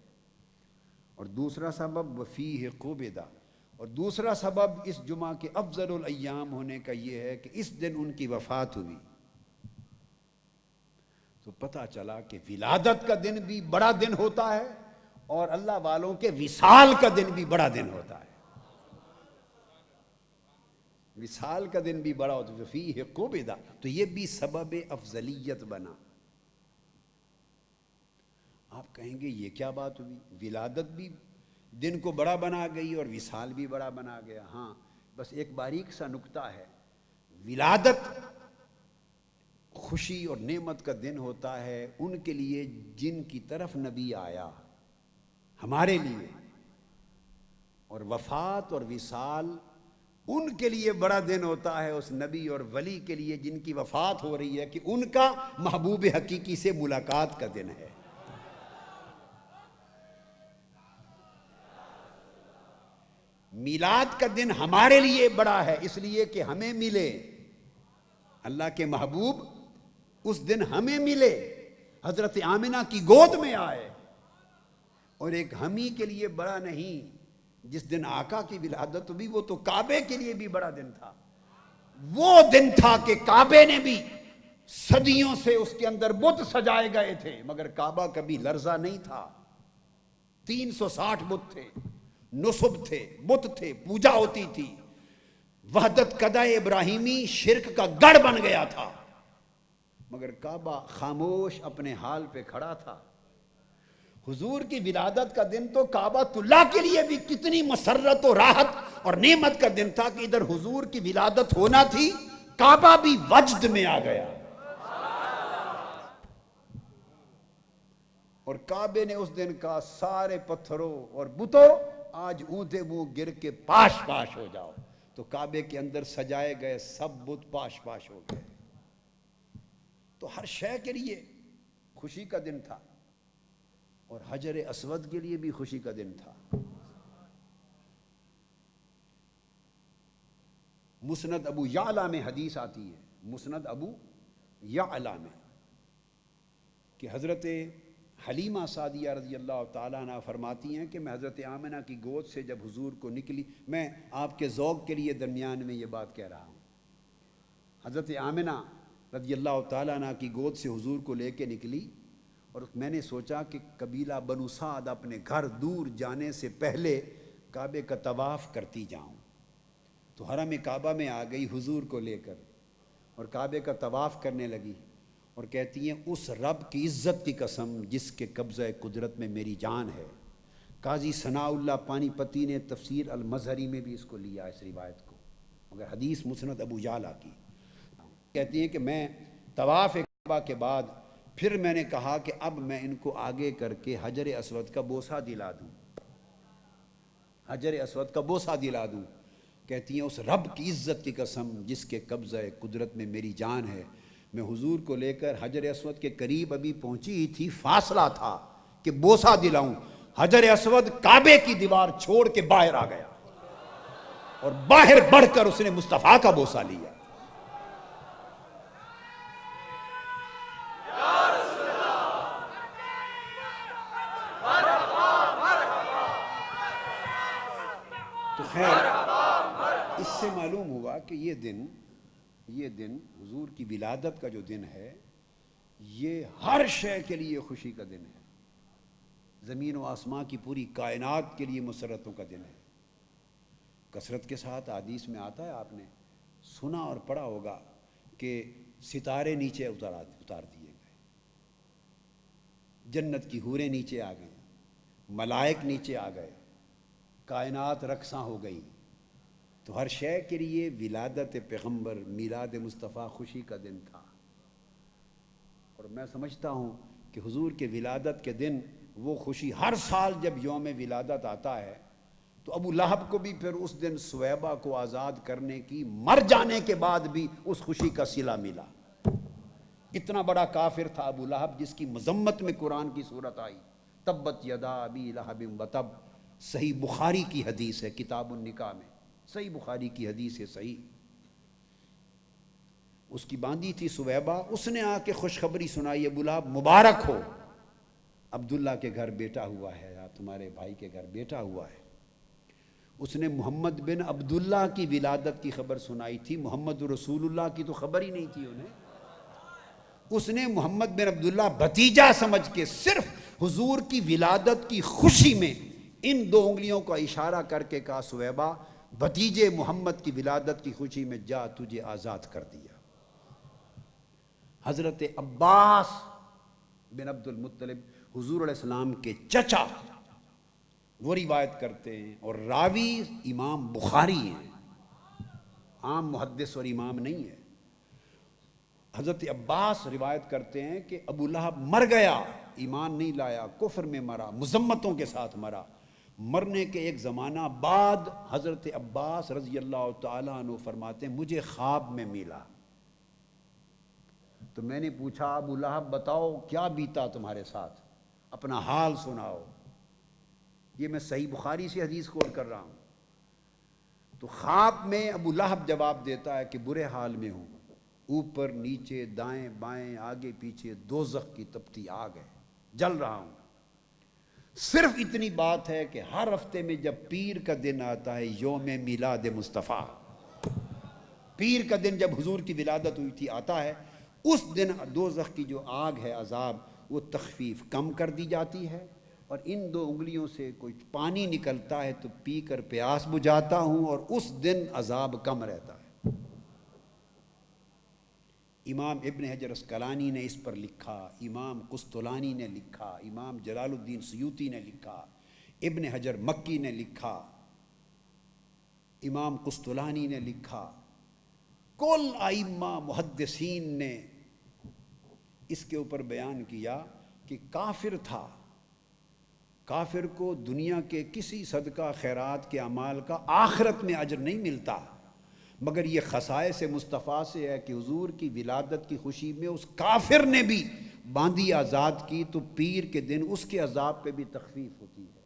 اور دوسرا سبب وفیہ قبضہ، اور دوسرا سبب اس جمعہ کے افضل الایام ہونے کا یہ ہے کہ اس دن ان کی وفات ہوئی. تو پتہ چلا کہ ولادت کا دن بھی بڑا دن ہوتا ہے اور اللہ والوں کے وصال کا دن بھی بڑا دن ہوتا ہے. وصال کا دن بھی بڑا ہوتا ہے، فیہ قبضہ، تو یہ بھی سبب افضلیت بنا. آپ کہیں گے یہ کیا بات ہوئی، ولادت بھی دن کو بڑا بنا گئی اور وصال بھی بڑا بنا گیا. ہاں بس ایک باریک سا نکتہ ہے. ولادت خوشی اور نعمت کا دن ہوتا ہے ان کے لیے جن کی طرف نبی آیا، ہمارے لیے. اور وفات اور وصال ان کے لیے بڑا دن ہوتا ہے اس نبی اور ولی کے لیے جن کی وفات ہو رہی ہے، کہ ان کا محبوب حقیقی سے ملاقات کا دن ہے. میلاد کا دن ہمارے لیے بڑا ہے اس لیے کہ ہمیں ملے اللہ کے محبوب، اس دن ہمیں ملے، حضرت آمنہ کی گود میں آئے. اور ایک ہمیں کے لیے بڑا نہیں، جس دن آقا کی ولادت ہوئی وہ تو کعبے کے لیے بھی بڑا دن تھا. وہ دن تھا کہ کعبے نے بھی صدیوں سے اس کے اندر بت سجائے گئے تھے مگر کعبہ کبھی لرزا نہیں تھا. 360 بت تھے، نصب تھے، بت تھے، پوجا ہوتی تھی. وحدت قدہ ابراہیمی شرک کا گڑھ بن گیا تھا مگر کعبہ خاموش اپنے حال پہ کھڑا تھا. حضور کی ولادت کا دن تو کعبۃ اللہ کے لیے بھی کتنی مسرت و راحت اور نعمت کا دن تھا کہ ادھر حضور کی ولادت ہونا تھی، کعبہ بھی وجد میں آ گیا. اور کعبے نے اس دن کا سارے پتھروں اور بتوں آج اونھے منہ گر کے پاش پاش ہو جاؤ. تو کعبے کے اندر سجائے گئے سب بت پاش پاش ہو گئے. تو ہر شے کے لیے خوشی کا دن تھا اور حجر اسود کے لیے بھی خوشی کا دن تھا. مسند ابو یعلا میں حدیث آتی ہے، مسند ابو یعلا میں، کہ حضرت حلیمہ سعدیہ رضی اللہ تعالیٰ عنہ فرماتی ہیں کہ میں حضرت آمنہ کی گود سے جب حضور کو نکلی، میں آپ کے ذوق کے لیے درمیان میں یہ بات کہہ رہا ہوں، حضرت آمنہ رضی اللہ تعالیٰ عنہ کی گود سے حضور کو لے کے نکلی اور میں نے سوچا کہ قبیلہ بنو سعد اپنے گھر دور جانے سے پہلے کعبے کا طواف کرتی جاؤں. تو حرم کعبہ میں آ گئی حضور کو لے کر اور کعبے کا طواف کرنے لگی اور کہتی ہیں اس رب کی عزت کی قسم جس کے قبضہ قدرت میں میری جان ہے. قاضی ثناء اللہ پانی پتی نے تفسیر المظہری میں بھی اس کو لیا اس روایت کو، مگر حدیث مسند ابو یعلا کی. کہتی ہیں کہ میں طواف کعبہ کے بعد پھر میں نے کہا کہ اب میں ان کو آگے کر کے حجر اسود کا بوسہ دلا دوں، حجر اسود کا بوسہ دلا دوں. کہتی ہیں اس رب کی عزت کی قسم جس کے قبضہ قدرت میں میری جان ہے، میں حضور کو لے کر حجر اسود کے قریب ابھی پہنچی ہی تھی، فاصلہ تھا کہ بوسہ دلاؤں، حجر اسود کعبے کی دیوار چھوڑ کے باہر آ گیا اور باہر بڑھ کر اس نے مصطفیٰ کا بوسہ لیا. تو خیر اس سے معلوم ہوا کہ یہ دن حضور کی ولادت کا جو دن ہے یہ ہر شے کے لیے خوشی کا دن ہے. زمین و آسمان کی پوری کائنات کے لیے مسرتوں کا دن ہے. کثرت کے ساتھ حدیث میں آتا ہے، آپ نے سنا اور پڑھا ہوگا کہ ستارے نیچے اتار دیے گئے، جنت کی حوریں نیچے آ گئیں، ملائک نیچے آ گئے، کائنات رقصاں ہو گئی. تو ہر شے کے لیے ولادت پیغمبر، میلاد مصطفیٰ خوشی کا دن تھا. اور میں سمجھتا ہوں کہ حضور کے ولادت کے دن وہ خوشی ہر سال جب یوم ولادت آتا ہے تو ابو لہب کو بھی پھر اس دن سویبہ کو آزاد کرنے کی، مر جانے کے بعد بھی اس خوشی کا صلہ ملا. اتنا بڑا کافر تھا ابو لہب جس کی مذمت میں قرآن کی صورت آئی، تبت یدا ابی لہب وتب، صحیح بخاری کی حدیث ہے، کتاب النکاح میں صحیح بخاری کی حدیث ہے صحیح. اس کی باندھی تھی سویبہ، اس نے آ کے خوشخبری سنائی، ابو لہب مبارک ہو، عبداللہ کے گھر بیٹا ہوا ہے، یا تمہارے بھائی کے گھر بیٹا ہوا ہے. اس نے محمد بن عبداللہ کی ولادت کی خبر سنائی تھی، محمد رسول اللہ کی تو خبر ہی نہیں تھی انہیں. اس نے محمد بن عبداللہ بھتیجا سمجھ کے صرف حضور کی ولادت کی خوشی میں ان 2 انگلیوں کا اشارہ کر کے کہا سویبہ بھتیجے محمد کی ولادت کی خوشی میں جا تجھے آزاد کر دیا. حضرت عباس بن عبد المطلب حضور علیہ السلام کے چچا، وہ روایت کرتے ہیں، اور راوی امام بخاری ہیں، عام محدث اور امام نہیں ہے. حضرت عباس روایت کرتے ہیں کہ ابو لہب مر گیا، ایمان نہیں لایا، کفر میں مرا، مذمتوں کے ساتھ مرا. مرنے کے ایک زمانہ بعد حضرت عباس رضی اللہ تعالیٰ عنہ فرماتے ہیں مجھے خواب میں ملا. تو میں نے پوچھا ابو لہب بتاؤ کیا بیتا تمہارے ساتھ، اپنا حال سناؤ. یہ میں صحیح بخاری سے حدیث کوٹ کر رہا ہوں. تو خواب میں ابو لہب جواب دیتا ہے کہ برے حال میں ہوں، اوپر نیچے دائیں بائیں آگے پیچھے دوزخ کی تپتی آگ ہے، جل رہا ہوں. صرف اتنی بات ہے کہ ہر ہفتے میں جب پیر کا دن آتا ہے، یوم میلاد مصطفیٰ، پیر کا دن جب حضور کی ولادت ہوئی تھی آتا ہے، اس دن دوزخ کی جو آگ ہے عذاب وہ تخفیف کم کر دی جاتی ہے، اور ان 2 انگلیوں سے کوئی پانی نکلتا ہے تو پی کر پیاس بجھاتا ہوں، اور اس دن عذاب کم رہتا ہے. امام ابن حجر اسقلانی نے اس پر لکھا، امام قسطلانی نے لکھا، امام جلال الدین سیوطی نے لکھا، ابن حجر مکی نے لکھا، امام قسطلانی نے لکھا، کل ائمہ محدثین نے اس کے اوپر بیان کیا کہ کافر تھا، کافر کو دنیا کے کسی صدقہ خیرات کے اعمال کا آخرت میں اجر نہیں ملتا، مگر یہ خصائص مصطفیٰ سے ہے کہ حضور کی ولادت کی خوشی میں اس کافر نے بھی باندھی آزاد کی تو پیر کے دن اس کے عذاب پہ بھی تخفیف ہوتی ہے.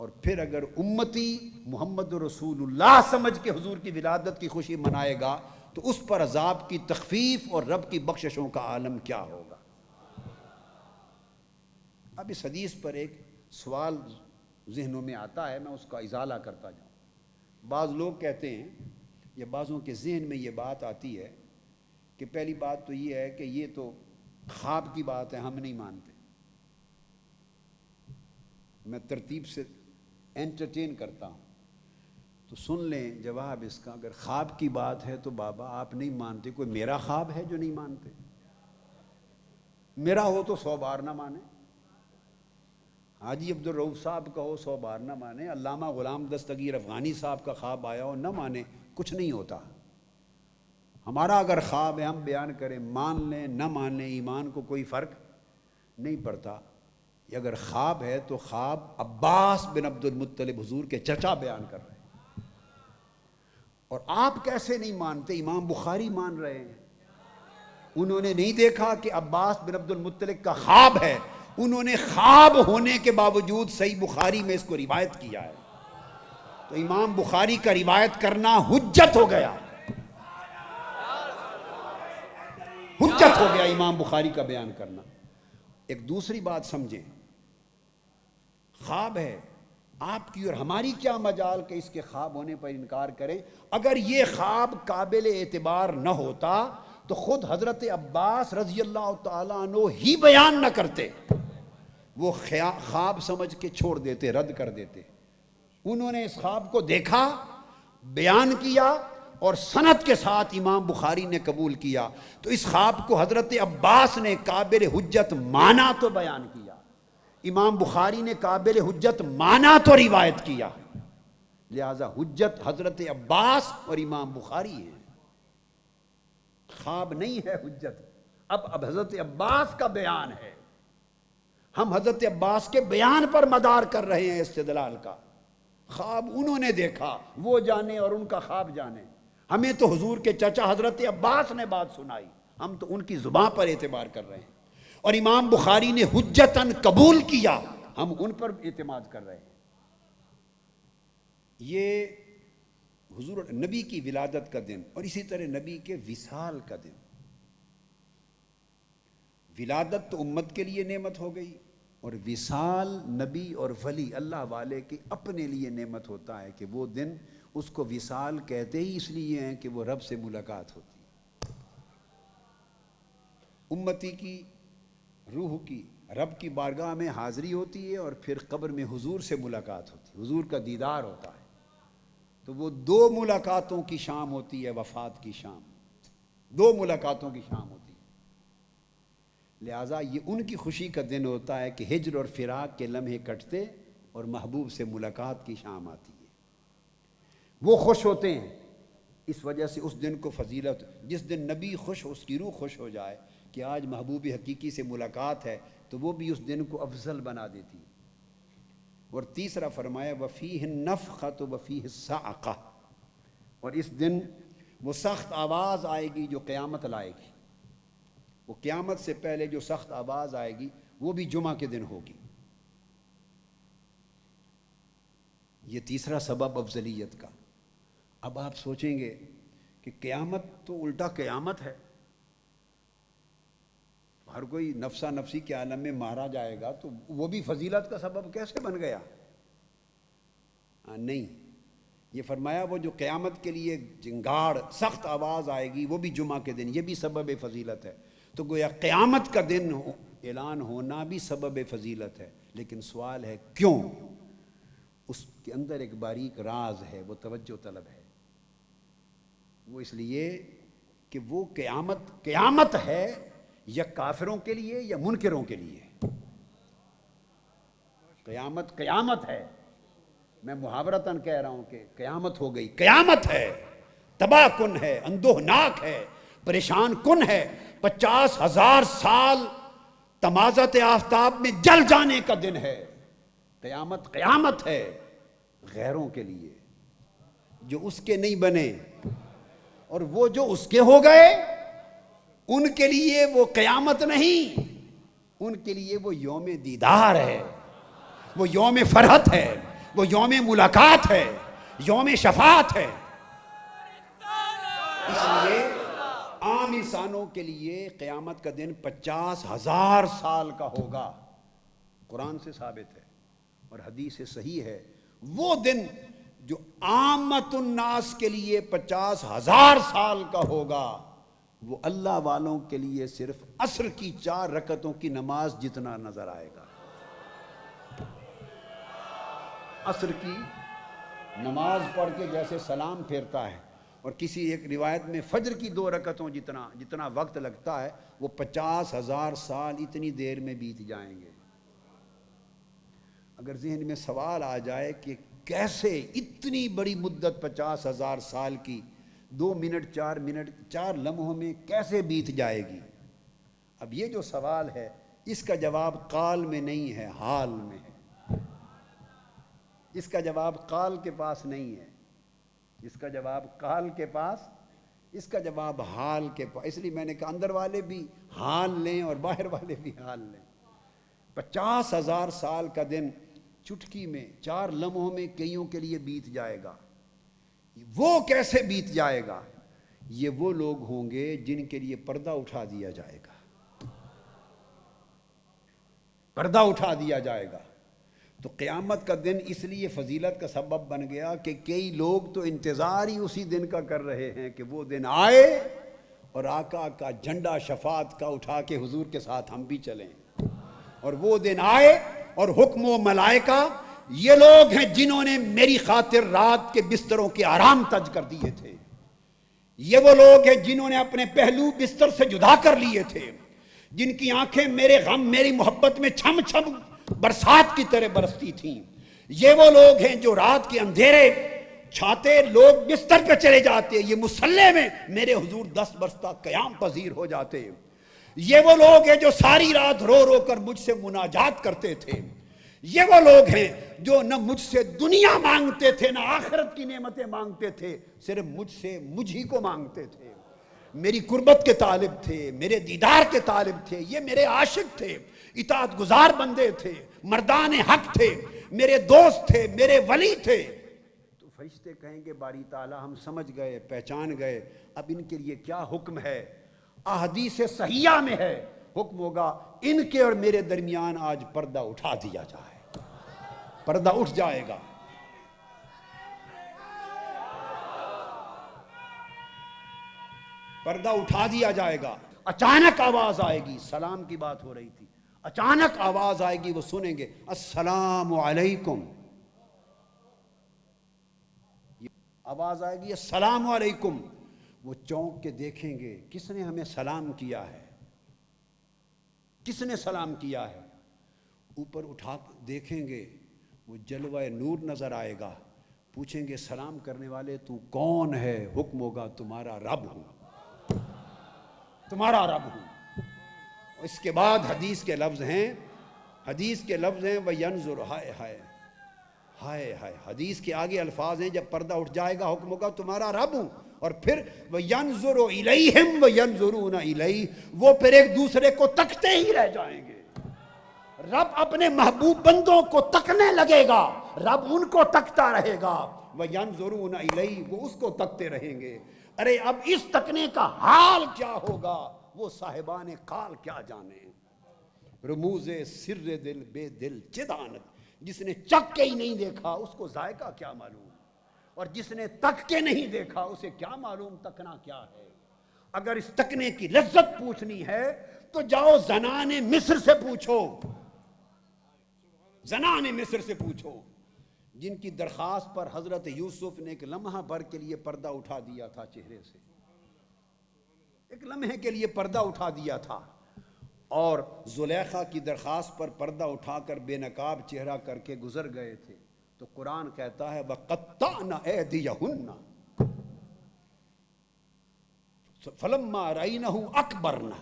اور پھر اگر امتی محمد رسول اللہ سمجھ کے حضور کی ولادت کی خوشی منائے گا تو اس پر عذاب کی تخفیف اور رب کی بخششوں کا عالم کیا ہوگا. اب اس حدیث پر ایک سوال ذہنوں میں آتا ہے، میں اس کا ازالہ کرتا جاؤں. بعض لوگ کہتے ہیں یا بعضوں کے ذہن میں یہ بات آتی ہے کہ پہلی بات تو یہ ہے کہ یہ تو خواب کی بات ہے، ہم نہیں مانتے. میں ترتیب سے انٹرٹین کرتا ہوں تو سن لیں جواب اس کا. اگر خواب کی بات ہے تو بابا آپ نہیں مانتے، کوئی میرا خواب ہے جو نہیں مانتے؟ میرا ہو تو 100 بار نہ مانے، حاجی عبد الرؤف صاحب کا ہو 100 بار نہ مانے، علامہ غلام دستگیر افغانی صاحب کا خواب آیا ہو نہ مانے، کچھ نہیں ہوتا. ہمارا اگر خواب ہے ہم بیان کریں، مان لیں نہ مان لیں، ایمان کو کوئی فرق نہیں پڑتا. یہ اگر خواب ہے تو خواب عباس بن عبد المطلب حضور کے چچا بیان کر رہے ہیں، اور آپ کیسے نہیں مانتے؟ امام بخاری مان رہے ہیں. انہوں نے نہیں دیکھا کہ عباس بن عبد المطلب کا خواب ہے، انہوں نے خواب ہونے کے باوجود صحیح بخاری میں اس کو روایت کیا ہے. تو امام بخاری کا روایت کرنا حجت ہو گیا، حجت ہو گیا امام بخاری کا بیان کرنا. ایک دوسری بات سمجھیں، خواب ہے، آپ کی اور ہماری کیا مجال کہ اس کے خواب ہونے پر انکار کریں. اگر یہ خواب قابل اعتبار نہ ہوتا تو خود حضرت عباس رضی اللہ تعالیٰ عنہ ہی بیان نہ کرتے، وہ خواب سمجھ کے چھوڑ دیتے، رد کر دیتے. انہوں نے اس خواب کو دیکھا، بیان کیا، اور سند کے ساتھ امام بخاری نے قبول کیا. تو اس خواب کو حضرت عباس نے قابل حجت مانا تو بیان کیا، امام بخاری نے قابل حجت مانا تو روایت کیا. لہذا حجت حضرت عباس اور امام بخاری ہیں، خواب نہیں ہے حجت. اب حضرت عباس کا بیان ہے، ہم حضرت عباس کے بیان پر مدار کر رہے ہیں استدلال کا. خواب انہوں نے دیکھا، وہ جانے اور ان کا خواب جانے. ہمیں تو حضور کے چچا حضرت عباس نے بات سنائی، ہم تو ان کی زبان پر اعتبار کر رہے ہیں. اور امام بخاری نے حجتاً قبول کیا، ہم ان پر اعتماد کر رہے ہیں. یہ حضور نبی کی ولادت کا دن اور اسی طرح نبی کے وصال کا دن. ولادت تو امت کے لیے نعمت ہو گئی اور وصال نبی اور ولی اللہ والے کے اپنے لیے نعمت ہوتا ہے کہ وہ دن اس کو وصال کہتے ہی اس لیے ہیں کہ وہ رب سے ملاقات ہوتی ہے. امتی کی روح کی رب کی بارگاہ میں حاضری ہوتی ہے اور پھر قبر میں حضور سے ملاقات ہوتی ہے, حضور کا دیدار ہوتا ہے. تو وہ دو ملاقاتوں کی شام ہوتی ہے, وفات کی شام, دو ملاقاتوں کی شام ہوتی ہے. لہٰذا یہ ان کی خوشی کا دن ہوتا ہے کہ ہجر اور فراق کے لمحے کٹتے اور محبوب سے ملاقات کی شام آتی ہے. وہ خوش ہوتے ہیں, اس وجہ سے اس دن کو فضیلت, جس دن نبی خوش, اس کی روح خوش ہو جائے کہ آج محبوب حقیقی سے ملاقات ہے, تو وہ بھی اس دن کو افضل بنا دیتی ہے. اور تیسرا فرمایا وفیہ النفخۃ وفیہ الصاعقہ, اور اس دن وہ سخت آواز آئے گی جو قیامت لائے گی. وہ قیامت سے پہلے جو سخت آواز آئے گی وہ بھی جمعہ کے دن ہوگی. یہ تیسرا سبب افضلیت کا. اب آپ سوچیں گے کہ قیامت تو الٹا قیامت ہے, ہر کوئی نفسا نفسی کے عالم میں مارا جائے گا, تو وہ بھی فضیلت کا سبب کیسے بن گیا؟ نہیں, یہ فرمایا وہ جو قیامت کے لیے جنگاڑ سخت آواز آئے گی وہ بھی جمعہ کے دن, یہ بھی سبب فضیلت ہے. تو گویا قیامت کا دن اعلان ہونا بھی سبب فضیلت ہے. لیکن سوال ہے کیوں؟ اس کے اندر ایک باریک راز ہے, وہ توجہ طلب ہے. وہ اس لیے کہ وہ قیامت ہے یا کافروں کے لیے یا منکروں کے لیے. قیامت ہے. میں محاورتاً کہہ رہا ہوں کہ قیامت ہو گئی. قیامت ہے, تباہ کن ہے, اندوہناک ہے, پریشان کن ہے. 50,000 سال تمازت آفتاب میں جل جانے کا دن ہے. قیامت ہے غیروں کے لیے جو اس کے نہیں بنے, اور وہ جو اس کے ہو گئے ان کے لیے وہ قیامت نہیں, ان کے لیے وہ یوم دیدار ہے, وہ یوم فرحت ہے, وہ یوم ملاقات ہے, یوم شفاعت ہے. اس لیے عام انسانوں کے لیے قیامت کا دن 50,000 سال کا ہوگا. قرآن سے ثابت ہے اور حدیث سے صحیح ہے. وہ دن جو عامت الناس کے لیے 50,000 سال کا ہوگا, وہ اللہ والوں کے لیے صرف عصر کی 4 رکعتوں کی نماز جتنا نظر آئے گا. عصر کی نماز پڑھ کے جیسے سلام پھیرتا ہے, اور کسی ایک روایت میں فجر کی 2 رکعتوں جتنا وقت لگتا ہے, وہ 50,000 سال اتنی دیر میں بیت جائیں گے. اگر ذہن میں سوال آ جائے کہ کیسے اتنی بڑی مدت 50,000 سال کی 2 منٹ 4 لمحوں میں کیسے بیت جائے گی؟ اب یہ جو سوال ہے اس کا جواب قال میں نہیں ہے, حال میں ہے. اس کا جواب قال کے پاس نہیں ہے, اس کا جواب قال کے پاس, اس کا جواب حال کے پاس. اس لیے میں نے کہا اندر والے بھی حال لیں اور باہر والے بھی حال لیں. 50,000 سال کا دن چٹکی میں 4 لمحوں میں کئیوں کے لیے بیت جائے گا. وہ کیسے بیت جائے گا؟ یہ وہ لوگ ہوں گے جن کے لیے پردہ اٹھا دیا جائے گا. پردہ اٹھا دیا جائے گا. تو قیامت کا دن اس لیے فضیلت کا سبب بن گیا کہ کئی لوگ تو انتظار ہی اسی دن کا کر رہے ہیں کہ وہ دن آئے اور آقا کا جھنڈا شفاعت کا اٹھا کے حضور کے ساتھ ہم بھی چلیں. اور وہ دن آئے اور حکم و ملائکہ یہ لوگ ہیں جنہوں نے میری خاطر رات کے بستروں کے آرام تج کر دیے تھے. یہ وہ لوگ ہیں جنہوں نے اپنے پہلو بستر سے جدا کر لیے تھے, جن کی آنکھیں میرے غم میری محبت میں چھم چھم برسات کی طرح برستی تھیں. یہ وہ لوگ ہیں جو رات کے اندھیرے چھاتے لوگ بستر پہ چلے جاتے, یہ مصلے میں میرے حضور 10 برس تک قیام پذیر ہو جاتے. یہ وہ لوگ ہیں جو ساری رات رو رو کر مجھ سے مناجات کرتے تھے. یہ وہ لوگ ہیں جو نہ مجھ سے دنیا مانگتے تھے نہ آخرت کی نعمتیں مانگتے تھے, صرف مجھ سے مجھ ہی کو مانگتے تھے. میری قربت کے طالب تھے, میرے دیدار کے طالب تھے, یہ میرے عاشق تھے, اطاعت گزار بندے تھے, مردان حق تھے, میرے دوست تھے, میرے ولی تھے. تو فرشتے کہیں گے باری تعالیٰ ہم سمجھ گئے، پہچان گئے، اب ان کے لیے کیا حکم ہے؟ احادیث صحیحہ میں ہے، حکم ہوگا ان کے اور میرے درمیان آج پردہ اٹھا دیا جائے، پردہ اٹھ جائے گا۔ پردہ اٹھا دیا جائے گا۔ اچانک آواز آئے گی، سلام کی بات ہو رہی تھی، اچانک آواز آئے گی، وہ سنیں گے السلام علیکم، آواز آئے گی السلام علیکم، وہ چونک کے دیکھیں گے کس نے ہمیں سلام کیا ہے، کس نے سلام کیا ہے؟ اوپر اٹھا دیکھیں گے، وہ جلوہ نور نظر آئے گا، پوچھیں گے سلام کرنے والے تو کون ہے؟ حکم ہوگا تمہارا رب ہوں، تمہارا رب ہوں۔ اس کے بعد حدیث کے لفظ ہیں، وَيَنظُرُ، ہائے ہائے ہائے ہائے، حدیث کے آگے الفاظ ہیں، جب پردہ اٹھ جائے گا حکم ہوگا تمہارا رب ہوں، اور پھر وَيَنظُرُ إِلَيْهِمْ وَيَنظُرُونَ إِلَيْهِ، وہ پھر ایک دوسرے کو تکتے ہی رہ جائیں گے۔ رب اپنے محبوب بندوں کو تکنے لگے گا، رب ان کو تکتا رہے گا، وَيَنظُرُونَ إِلَيْهِ، وہ اس کو تکتے رہیں گے۔ ارے اب اس تکنے کا حال کیا ہوگا وہ صاحبان قال کیا جانے۔ رموز سر دل بے دل چدانت، جس نے چک کے ہی نہیں دیکھا اس کو ذائقہ کیا معلوم، اور جس نے تک کے نہیں دیکھا اسے کیا معلوم تکنا کیا ہے۔ اگر اس تکنے کی لذت پوچھنی ہے تو جاؤ زنان مصر سے پوچھو، زنان مصر سے پوچھو، جن کی درخواست پر حضرت یوسف نے ایک لمحہ بھر کے لیے پردہ اٹھا دیا تھا چہرے سے، ایک لمحے کے لیے پردہ اٹھا دیا تھا، اور زلیخا کی درخواست پر پردہ اٹھا کر بے نقاب چہرہ کر کے گزر گئے تھے، تو قرآن کہتا ہے وَقَطَّعْنَ أَيْدِيَهُنَّ فَلَمَّا رَأَيْنَهُ أَكْبَرْنَ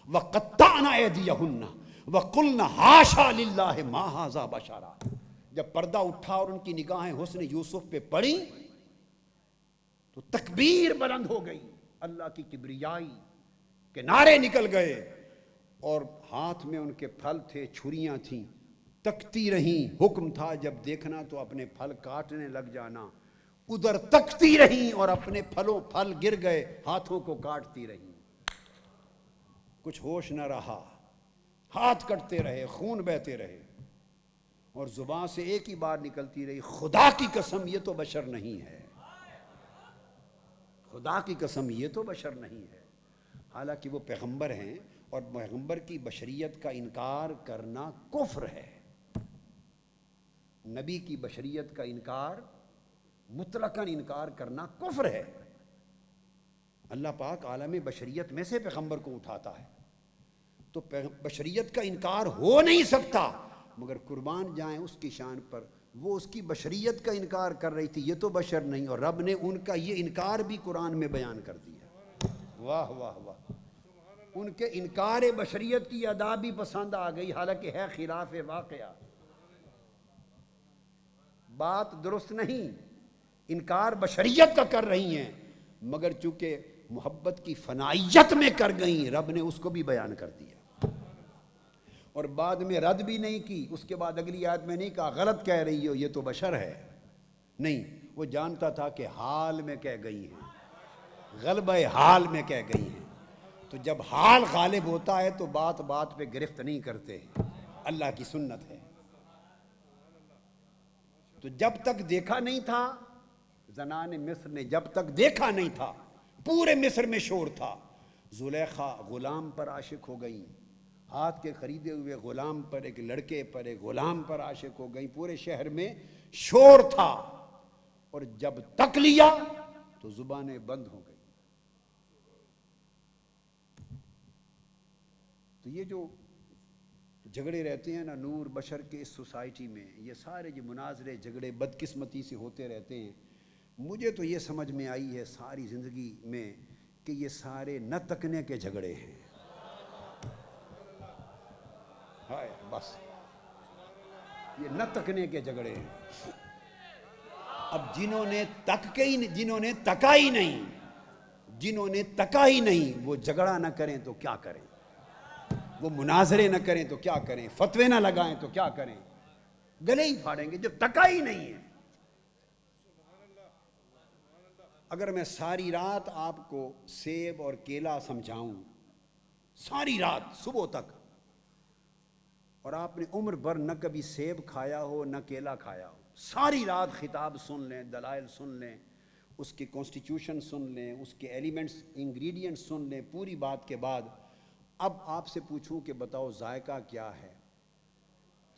وَقَطَّعْنَ أَيْدِيَهُنَّ وَقُلْنَ حَاشَا لِلَّهِ مَا هَذَا بَشَرًا۔ جب پردہ اٹھا اور ان کی نگاہیں حسن یوسف پہ پڑی تو تکبیر بلند ہو گئی، اللہ کی کبریائی کے نعرے نکل گئے، اور ہاتھ میں ان کے پھل تھے، چھریاں تھیں، تکتی رہیں، حکم تھا جب دیکھنا تو اپنے پھل کاٹنے لگ جانا، ادھر تکتی رہیں اور اپنے پھل گر گئے، ہاتھوں کو کاٹتی رہیں، کچھ ہوش نہ رہا، ہاتھ کٹتے رہے، خون بہتے رہے، اور زبان سے ایک ہی بات نکلتی رہی خدا کی قسم یہ تو بشر نہیں ہے، خدا کی قسم یہ تو بشر نہیں ہے۔ حالانکہ وہ پیغمبر ہیں، اور پیغمبر کی بشریت کا انکار کرنا کفر ہے، نبی کی بشریت کا انکار مطلقاً انکار کرنا کفر ہے۔ اللہ پاک عالم بشریت میں سے پیغمبر کو اٹھاتا ہے، تو بشریت کا انکار ہو نہیں سکتا، مگر قربان جائیں اس کی شان پر، وہ اس کی بشریت کا انکار کر رہی تھی، یہ تو بشر نہیں، اور رب نے ان کا یہ انکار بھی قرآن میں بیان کر دیا۔ واہ واہ واہ، ان کے انکار بشریت کی ادا بھی پسند آ گئی، حالانکہ ہے خلاف واقعہ، بات درست نہیں، انکار بشریت کا کر رہی ہیں، مگر چونکہ محبت کی فنائیت میں کر گئیں، رب نے اس کو بھی بیان کر دیا، اور بعد میں رد بھی نہیں کی۔ اس کے بعد اگلی آیت میں نہیں کہا غلط کہہ رہی ہو یہ تو بشر ہے، نہیں، وہ جانتا تھا کہ حال میں کہہ گئی ہیں، غلبہ حال میں کہہ گئی ہیں، تو جب حال غالب ہوتا ہے تو بات بات پہ گرفت نہیں کرتے، اللہ کی سنت ہے۔ تو جب تک دیکھا نہیں تھا، زنان مصر نے جب تک دیکھا نہیں تھا، پورے مصر میں شور تھا، زلیخا غلام پر عاشق ہو گئی، ہاتھ کے خریدے ہوئے غلام پر، ایک لڑکے پر، ایک غلام پر عاشق ہو گئی، پورے شہر میں شور تھا، اور جب تک لیا تو زبانیں بند ہو گئی۔ تو یہ جو جھگڑے رہتے ہیں نا نور بشر کے اس سوسائٹی میں، یہ سارے جو مناظرے جھگڑے بدقسمتی سے ہوتے رہتے ہیں، مجھے تو یہ سمجھ میں آئی ہے ساری زندگی میں کہ یہ سارے نہ تکنے کے جھگڑے ہیں، ہائے بس یہ نہ تکنے کے جھگڑے ہیں۔ اب جنہوں نے تکا ہی نہیں وہ جھگڑا نہ کریں تو کیا کریں، وہ مناظرے نہ کریں تو کیا کریں، فتوے نہ لگائیں تو کیا کریں، گلے ہی پھاڑیں گے جو تکا ہی نہیں ہے۔ اگر میں ساری رات آپ کو سیب اور کیلا سمجھاؤں، ساری رات صبح تک، اور آپ نے عمر بھر نہ کبھی سیب کھایا ہو نہ کیلا کھایا ہو، ساری رات خطاب سن لیں، دلائل سن لیں، اس کے کانسٹیٹیوشن سن لیں، اس کے ایلیمنٹس انگریڈینٹس سن لیں، پوری بات کے بعد اب آپ سے پوچھوں کہ بتاؤ ذائقہ کیا ہے،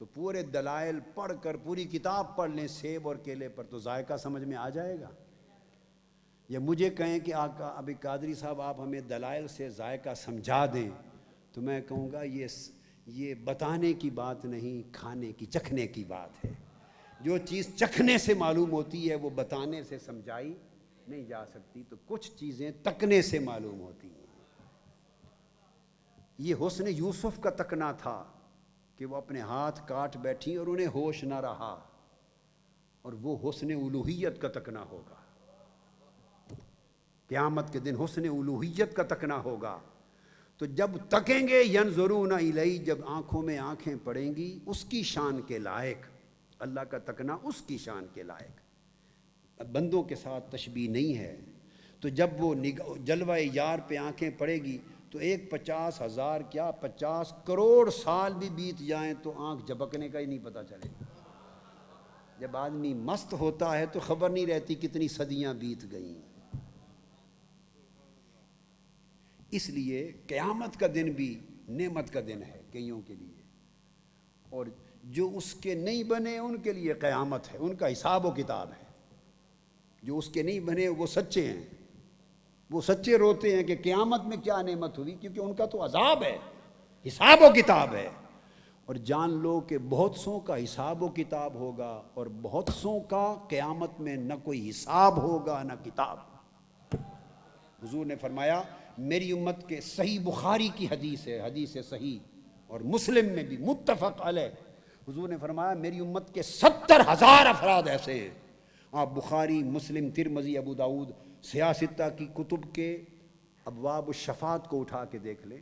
تو پورے دلائل پڑھ کر پوری کتاب پڑھ لیں سیب اور کیلے پر، تو ذائقہ سمجھ میں آ جائے گا؟ یا مجھے کہیں کہ آقا ابھی قادری صاحب آپ ہمیں دلائل سے ذائقہ سمجھا دیں، تو میں کہوں گا یہ بتانے کی بات نہیں، کھانے کی، چکھنے کی بات ہے۔ جو چیز چکھنے سے معلوم ہوتی ہے وہ بتانے سے سمجھائی نہیں جا سکتی، تو کچھ چیزیں تکنے سے معلوم ہوتی ہیں۔ یہ حسن یوسف کا تکنا تھا کہ وہ اپنے ہاتھ کاٹ بیٹھی اور انہیں ہوش نہ رہا، اور وہ حسن الوہیت کا تکنا ہوگا۔ قیامت کے دن حسن الوہیت کا تکنا ہوگا، تو جب تکیں گے ینظرون الیہ، جب آنکھوں میں آنکھیں پڑیں گی اس کی شان کے لائق، اللہ کا تکنا اس کی شان کے لائق، بندوں کے ساتھ تشبیہ نہیں ہے۔ تو جب وہ جلوہ یار پہ آنکھیں پڑے گی تو 50,000 کیا 50 کروڑ سال بھی بیت جائیں تو آنکھ جھپکنے کا ہی نہیں پتہ چلے گا۔ جب آدمی مست ہوتا ہے تو خبر نہیں رہتی کتنی صدیاں بیت گئیں۔ اس لیے قیامت کا دن بھی نعمت کا دن ہے کئیوں کے لیے، اور جو اس کے نہیں بنے ان کے لیے قیامت ہے، ان کا حساب و کتاب ہے۔ جو اس کے نہیں بنے وہ سچے ہیں، وہ سچے روتے ہیں کہ قیامت میں کیا نعمت ہوئی، کیونکہ ان کا تو عذاب ہے، حساب و کتاب ہے۔ اور جان لو کہ بہت سوں کا حساب و کتاب ہوگا اور بہت سوں کا قیامت میں نہ کوئی حساب ہوگا نہ کتاب۔ حضور نے فرمایا میری امت کے، صحیح بخاری کی حدیث ہے، حدیث صحیح، اور مسلم میں بھی متفق علیہ، حضور نے فرمایا میری امت کے 70,000 افراد ایسے ہیں۔ آپ بخاری، مسلم، ترمذی، ابو داؤد، سیاستہ کی کتب کے ابواب الشفاعت کو اٹھا کے دیکھ لیں،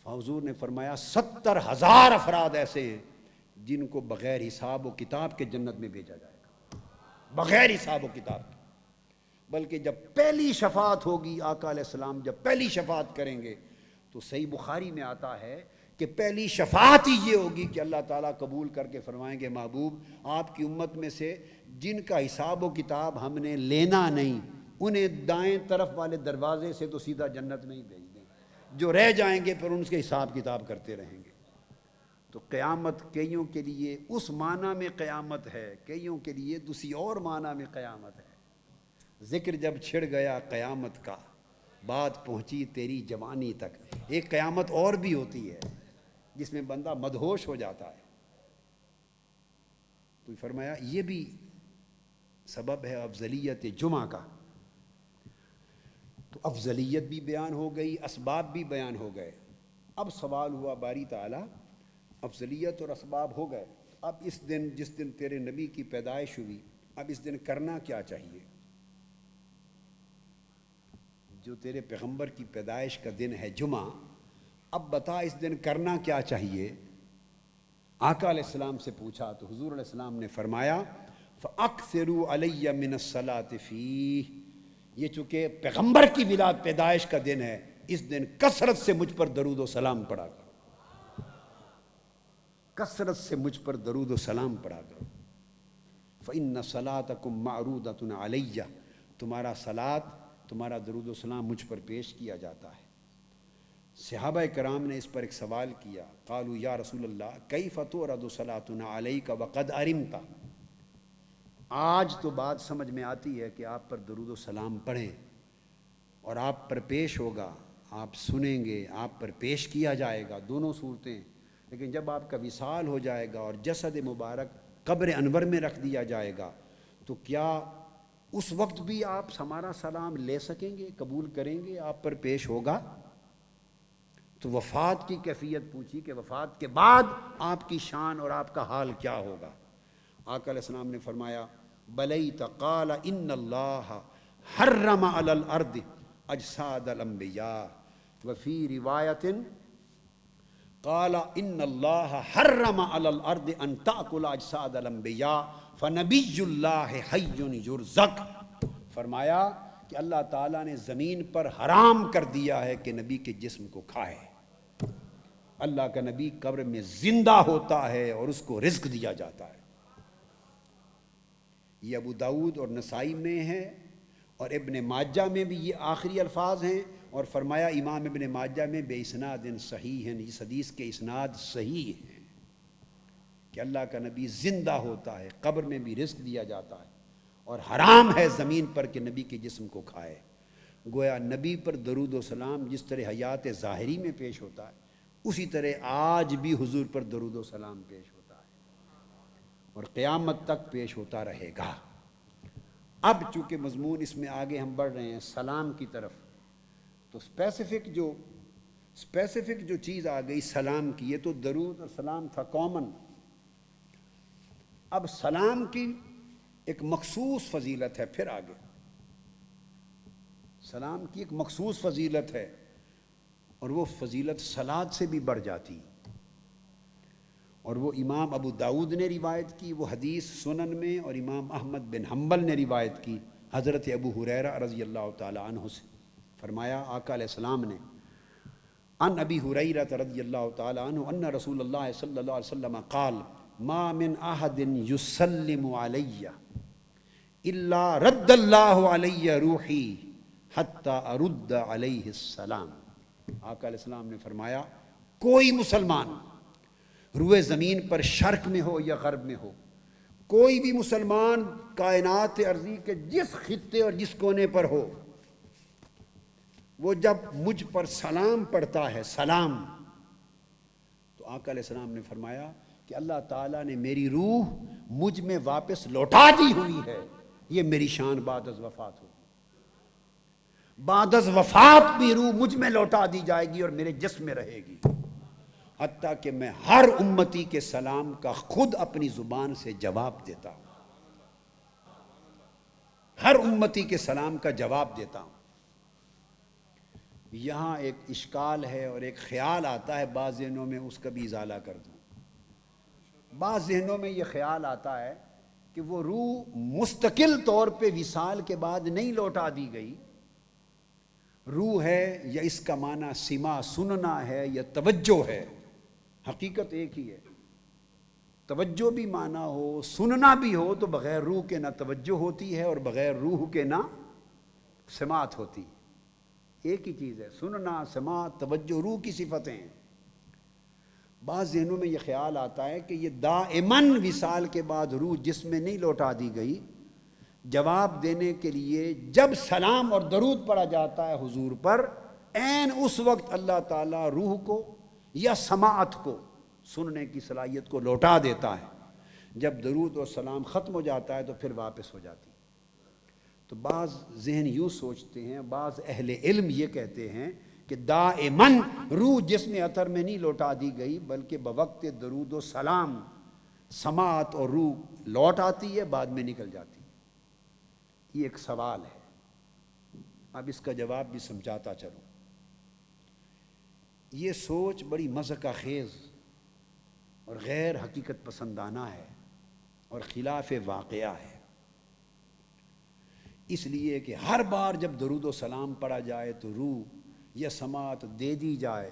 حضور نے فرمایا 70,000 افراد ایسے ہیں جن کو بغیر حساب و کتاب کے جنت میں بھیجا جائے گا، بغیر حساب و کتاب کے۔ بلکہ جب پہلی شفاعت ہوگی، آقا علیہ السلام جب پہلی شفاعت کریں گے تو صحیح بخاری میں آتا ہے کہ پہلی شفاعت ہی یہ ہوگی کہ اللہ تعالیٰ قبول کر کے فرمائیں گے محبوب آپ کی امت میں سے جن کا حساب و کتاب ہم نے لینا نہیں انہیں دائیں طرف والے دروازے سے تو سیدھا جنت میں ہی بھیج دیں، جو رہ جائیں گے پھر ان کے حساب کتاب کرتے رہیں گے۔ تو قیامت کئیوں کے لیے اس معنی میں قیامت ہے، کئیوں کے لیے دوسری اور معنی میں قیامت ہے۔ ذکر جب چھڑ گیا قیامت کا، بات پہنچی تیری جوانی تک۔ ایک قیامت اور بھی ہوتی ہے جس میں بندہ مدہوش ہو جاتا ہے، تو فرمایا یہ بھی سبب ہے افضلیت جمعہ کا۔ تو افضلیت بھی بیان ہو گئی، اسباب بھی بیان ہو گئے۔ اب سوال ہوا باری تعالیٰ، افضلیت اور اسباب ہو گئے، اب اس دن جس دن تیرے نبی کی پیدائش ہوئی، اب اس دن کرنا کیا چاہیے؟ جو تیرے پیغمبر کی پیدائش کا دن ہے جمعہ، اب بتا اس دن کرنا کیا چاہیے؟ آقا علیہ السلام سے پوچھا تو حضور علیہ السلام نے فرمایا فَأَكْثِرُوا عَلَيَّ مِنَ الصَّلَاةِ فِيهِ، یہ چونکہ پیغمبر کی ولادت پیدائش کا دن ہے، اس دن کثرت سے مجھ پر درود و سلام پڑھا کرو، کثرت سے مجھ پر درود و سلام پڑھا کرو۔ فَإِنَّ صَلَاتَكُمْ مَعْرُودَةٌ عَلَيَّ، تمہارا صلاۃ، تمہارا درود و سلام مجھ پر پیش کیا جاتا ہے۔ صحابہ کرام نے اس پر ایک سوال کیا، قالوا یا رسول اللہ کیف تورد صلاتنا علیک وقد علمت، آج تو بات سمجھ میں آتی ہے کہ آپ پر درود و سلام پڑھیں اور آپ پر پیش ہوگا، آپ سنیں گے، آپ پر پیش کیا جائے گا، دونوں صورتیں، لیکن جب آپ کا وصال ہو جائے گا اور جسد مبارک قبر انور میں رکھ دیا جائے گا تو کیا اس وقت بھی آپ ہمارا سلام لے سکیں گے، قبول کریں گے، آپ پر پیش ہوگا؟ تو وفات کی کیفیت پوچھی کہ وفات کے بعد آپ کی شان اور آپ کا حال کیا ہوگا؟ آقا علیہ السلام نے فرمایا بلیت قال ان اللہ حرم علی الارض اجساد الانبیاء، وفی روایت قال ان اللہ حرم علی الارض ان تأکل اجساد الانبیاء فنبی اللہ حی یرزق، فرمایا کہ اللہ تعالیٰ نے زمین پر حرام کر دیا ہے کہ نبی کے جسم کو کھائے۔ اللہ کا نبی قبر میں زندہ ہوتا ہے اور اس کو رزق دیا جاتا ہے۔ یہ ابو داؤد اور نسائی میں ہے، اور ابن ماجہ میں بھی یہ آخری الفاظ ہیں، اور فرمایا امام ابن ماجہ میں بے اسناد صحیح ہیں، اس حدیث کے اسناد صحیح ہیں کہ اللہ کا نبی زندہ ہوتا ہے، قبر میں بھی رزق دیا جاتا ہے، اور حرام ہے زمین پر کہ نبی کے جسم کو کھائے۔ گویا نبی پر درود و سلام جس طرح حیات ظاہری میں پیش ہوتا ہے، اسی طرح آج بھی حضور پر درود و سلام پیش ہوتا ہے اور قیامت تک پیش ہوتا رہے گا۔ اب چونکہ مضمون اس میں آگے ہم بڑھ رہے ہیں سلام کی طرف، تو اسپیسیفک جو چیز آ گئی سلام کی، یہ تو درود اور سلام تھا کامن۔ اب سلام کی ایک مخصوص فضیلت ہے، پھر آگے سلام کی ایک مخصوص فضیلت ہے، اور وہ فضیلت صلاۃ سے بھی بڑھ جاتی، اور وہ امام ابو داؤد نے روایت کی، وہ حدیث سنن میں، اور امام احمد بن حنبل نے روایت کی حضرت ابو ہریرہ رضی اللہ تعالی عنہ سے۔ فرمایا آقا علیہ السلام نے، ان ابی ہریرہ رضی اللہ تعالی عنہ ان رسول اللہ صلی اللہ علیہ وسلم قال ما من احد یسلم علی الا رد اللہ علی روحی حتی ارد علیہ السلام۔ آقا علیہ السلام نے فرمایا کوئی مسلمان روئے زمین پر شرق میں ہو یا غرب میں ہو، کوئی بھی مسلمان کائنات ارضی کے جس خطے اور جس کونے پر ہو، وہ جب مجھ پر سلام پڑھتا ہے، سلام، تو آقا علیہ السلام نے فرمایا کہ اللہ تعالیٰ نے میری روح مجھ میں واپس لوٹا دی ہوئی ہے، یہ میری شان بعد از وفات ہوگی۔ بعد از وفات بھی روح مجھ میں لوٹا دی جائے گی اور میرے جسم میں رہے گی، حتیٰ کہ میں ہر امتی کے سلام کا خود اپنی زبان سے جواب دیتا ہوں، ہر امتی کے سلام کا جواب دیتا ہوں۔ یہاں ایک اشکال ہے اور ایک خیال آتا ہے بعض ذہنوں میں، اس کا بھی ازالہ کر دوں۔ بعض ذہنوں میں یہ خیال آتا ہے کہ وہ روح مستقل طور پہ وصال کے بعد نہیں لوٹا دی گئی، روح ہے یا اس کا معنی سما سننا ہے یا توجہ ہے، حقیقت ایک ہی ہے۔ توجہ بھی معنی ہو، سننا بھی ہو، تو بغیر روح کے نہ توجہ ہوتی ہے اور بغیر روح کے نہ سماعت ہوتی ہے، ایک ہی چیز ہے، سننا، سماعت، توجہ روح کی صفتیں ہیں۔ بعض ذہنوں میں یہ خیال آتا ہے کہ یہ دائماً وصال کے بعد روح جسم میں نہیں لوٹا دی گئی، جواب دینے کے لیے جب سلام اور درود پڑھا جاتا ہے حضور پر، عین اس وقت اللہ تعالیٰ روح کو یا سماعت کو، سننے کی صلاحیت کو لوٹا دیتا ہے۔ جب درود اور سلام ختم ہو جاتا ہے تو پھر واپس ہو جاتی ہے۔ تو بعض ذہن یوں سوچتے ہیں، بعض اہل علم یہ کہتے ہیں کہ دائماً روح جسم اطہر میں نہیں لوٹا دی گئی، بلکہ بوقت درود و سلام سماعت اور روح لوٹ آتی ہے، بعد میں نکل جاتی ہے۔ یہ ایک سوال ہے، اب اس کا جواب بھی سمجھاتا چلوں۔ یہ سوچ بڑی مضحکہ خیز اور غیر حقیقت پسندانہ ہے اور خلاف واقعہ ہے، اس لیے کہ ہر بار جب درود و سلام پڑھا جائے تو روح یا سماعت دے دی جائے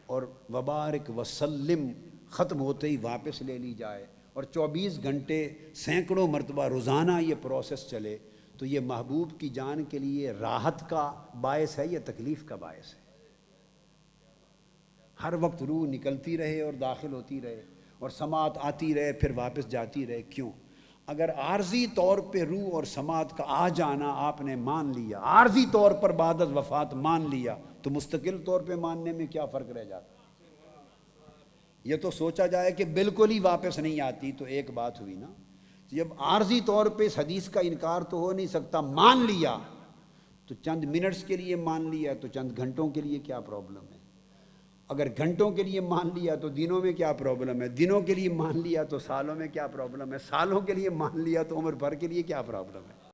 اور وبارک وسلم ختم ہوتے ہی واپس لے لی جائے، اور 24 گھنٹے سینکڑوں مرتبہ روزانہ یہ پروسیس چلے، تو یہ محبوب کی جان کے لیے راحت کا باعث ہے یا تکلیف کا باعث ہے؟ ہر وقت روح نکلتی رہے اور داخل ہوتی رہے اور سماعت آتی رہے پھر واپس جاتی رہے، کیوں؟ اگر عارضی طور پہ روح اور سماعت کا آ جانا آپ نے مان لیا، عارضی طور پر بعد از وفات مان لیا، تو مستقل طور پہ ماننے میں کیا فرق رہ جاتا؟ یہ تو سوچا جائے کہ بالکل ہی واپس نہیں آتی تو ایک بات ہوئی نا۔ جب عارضی طور پہ اس حدیث کا انکار تو ہو نہیں سکتا، مان لیا تو چند منٹس کے لیے مان لیا تو چند گھنٹوں کے لیے کیا پرابلم ہے؟ اگر گھنٹوں کے لیے مان لیا تو دنوں میں کیا پرابلم ہے؟ دنوں کے لیے مان لیا تو سالوں میں کیا پرابلم ہے؟ سالوں کے لیے مان لیا تو عمر بھر کے لیے کیا پرابلم ہے؟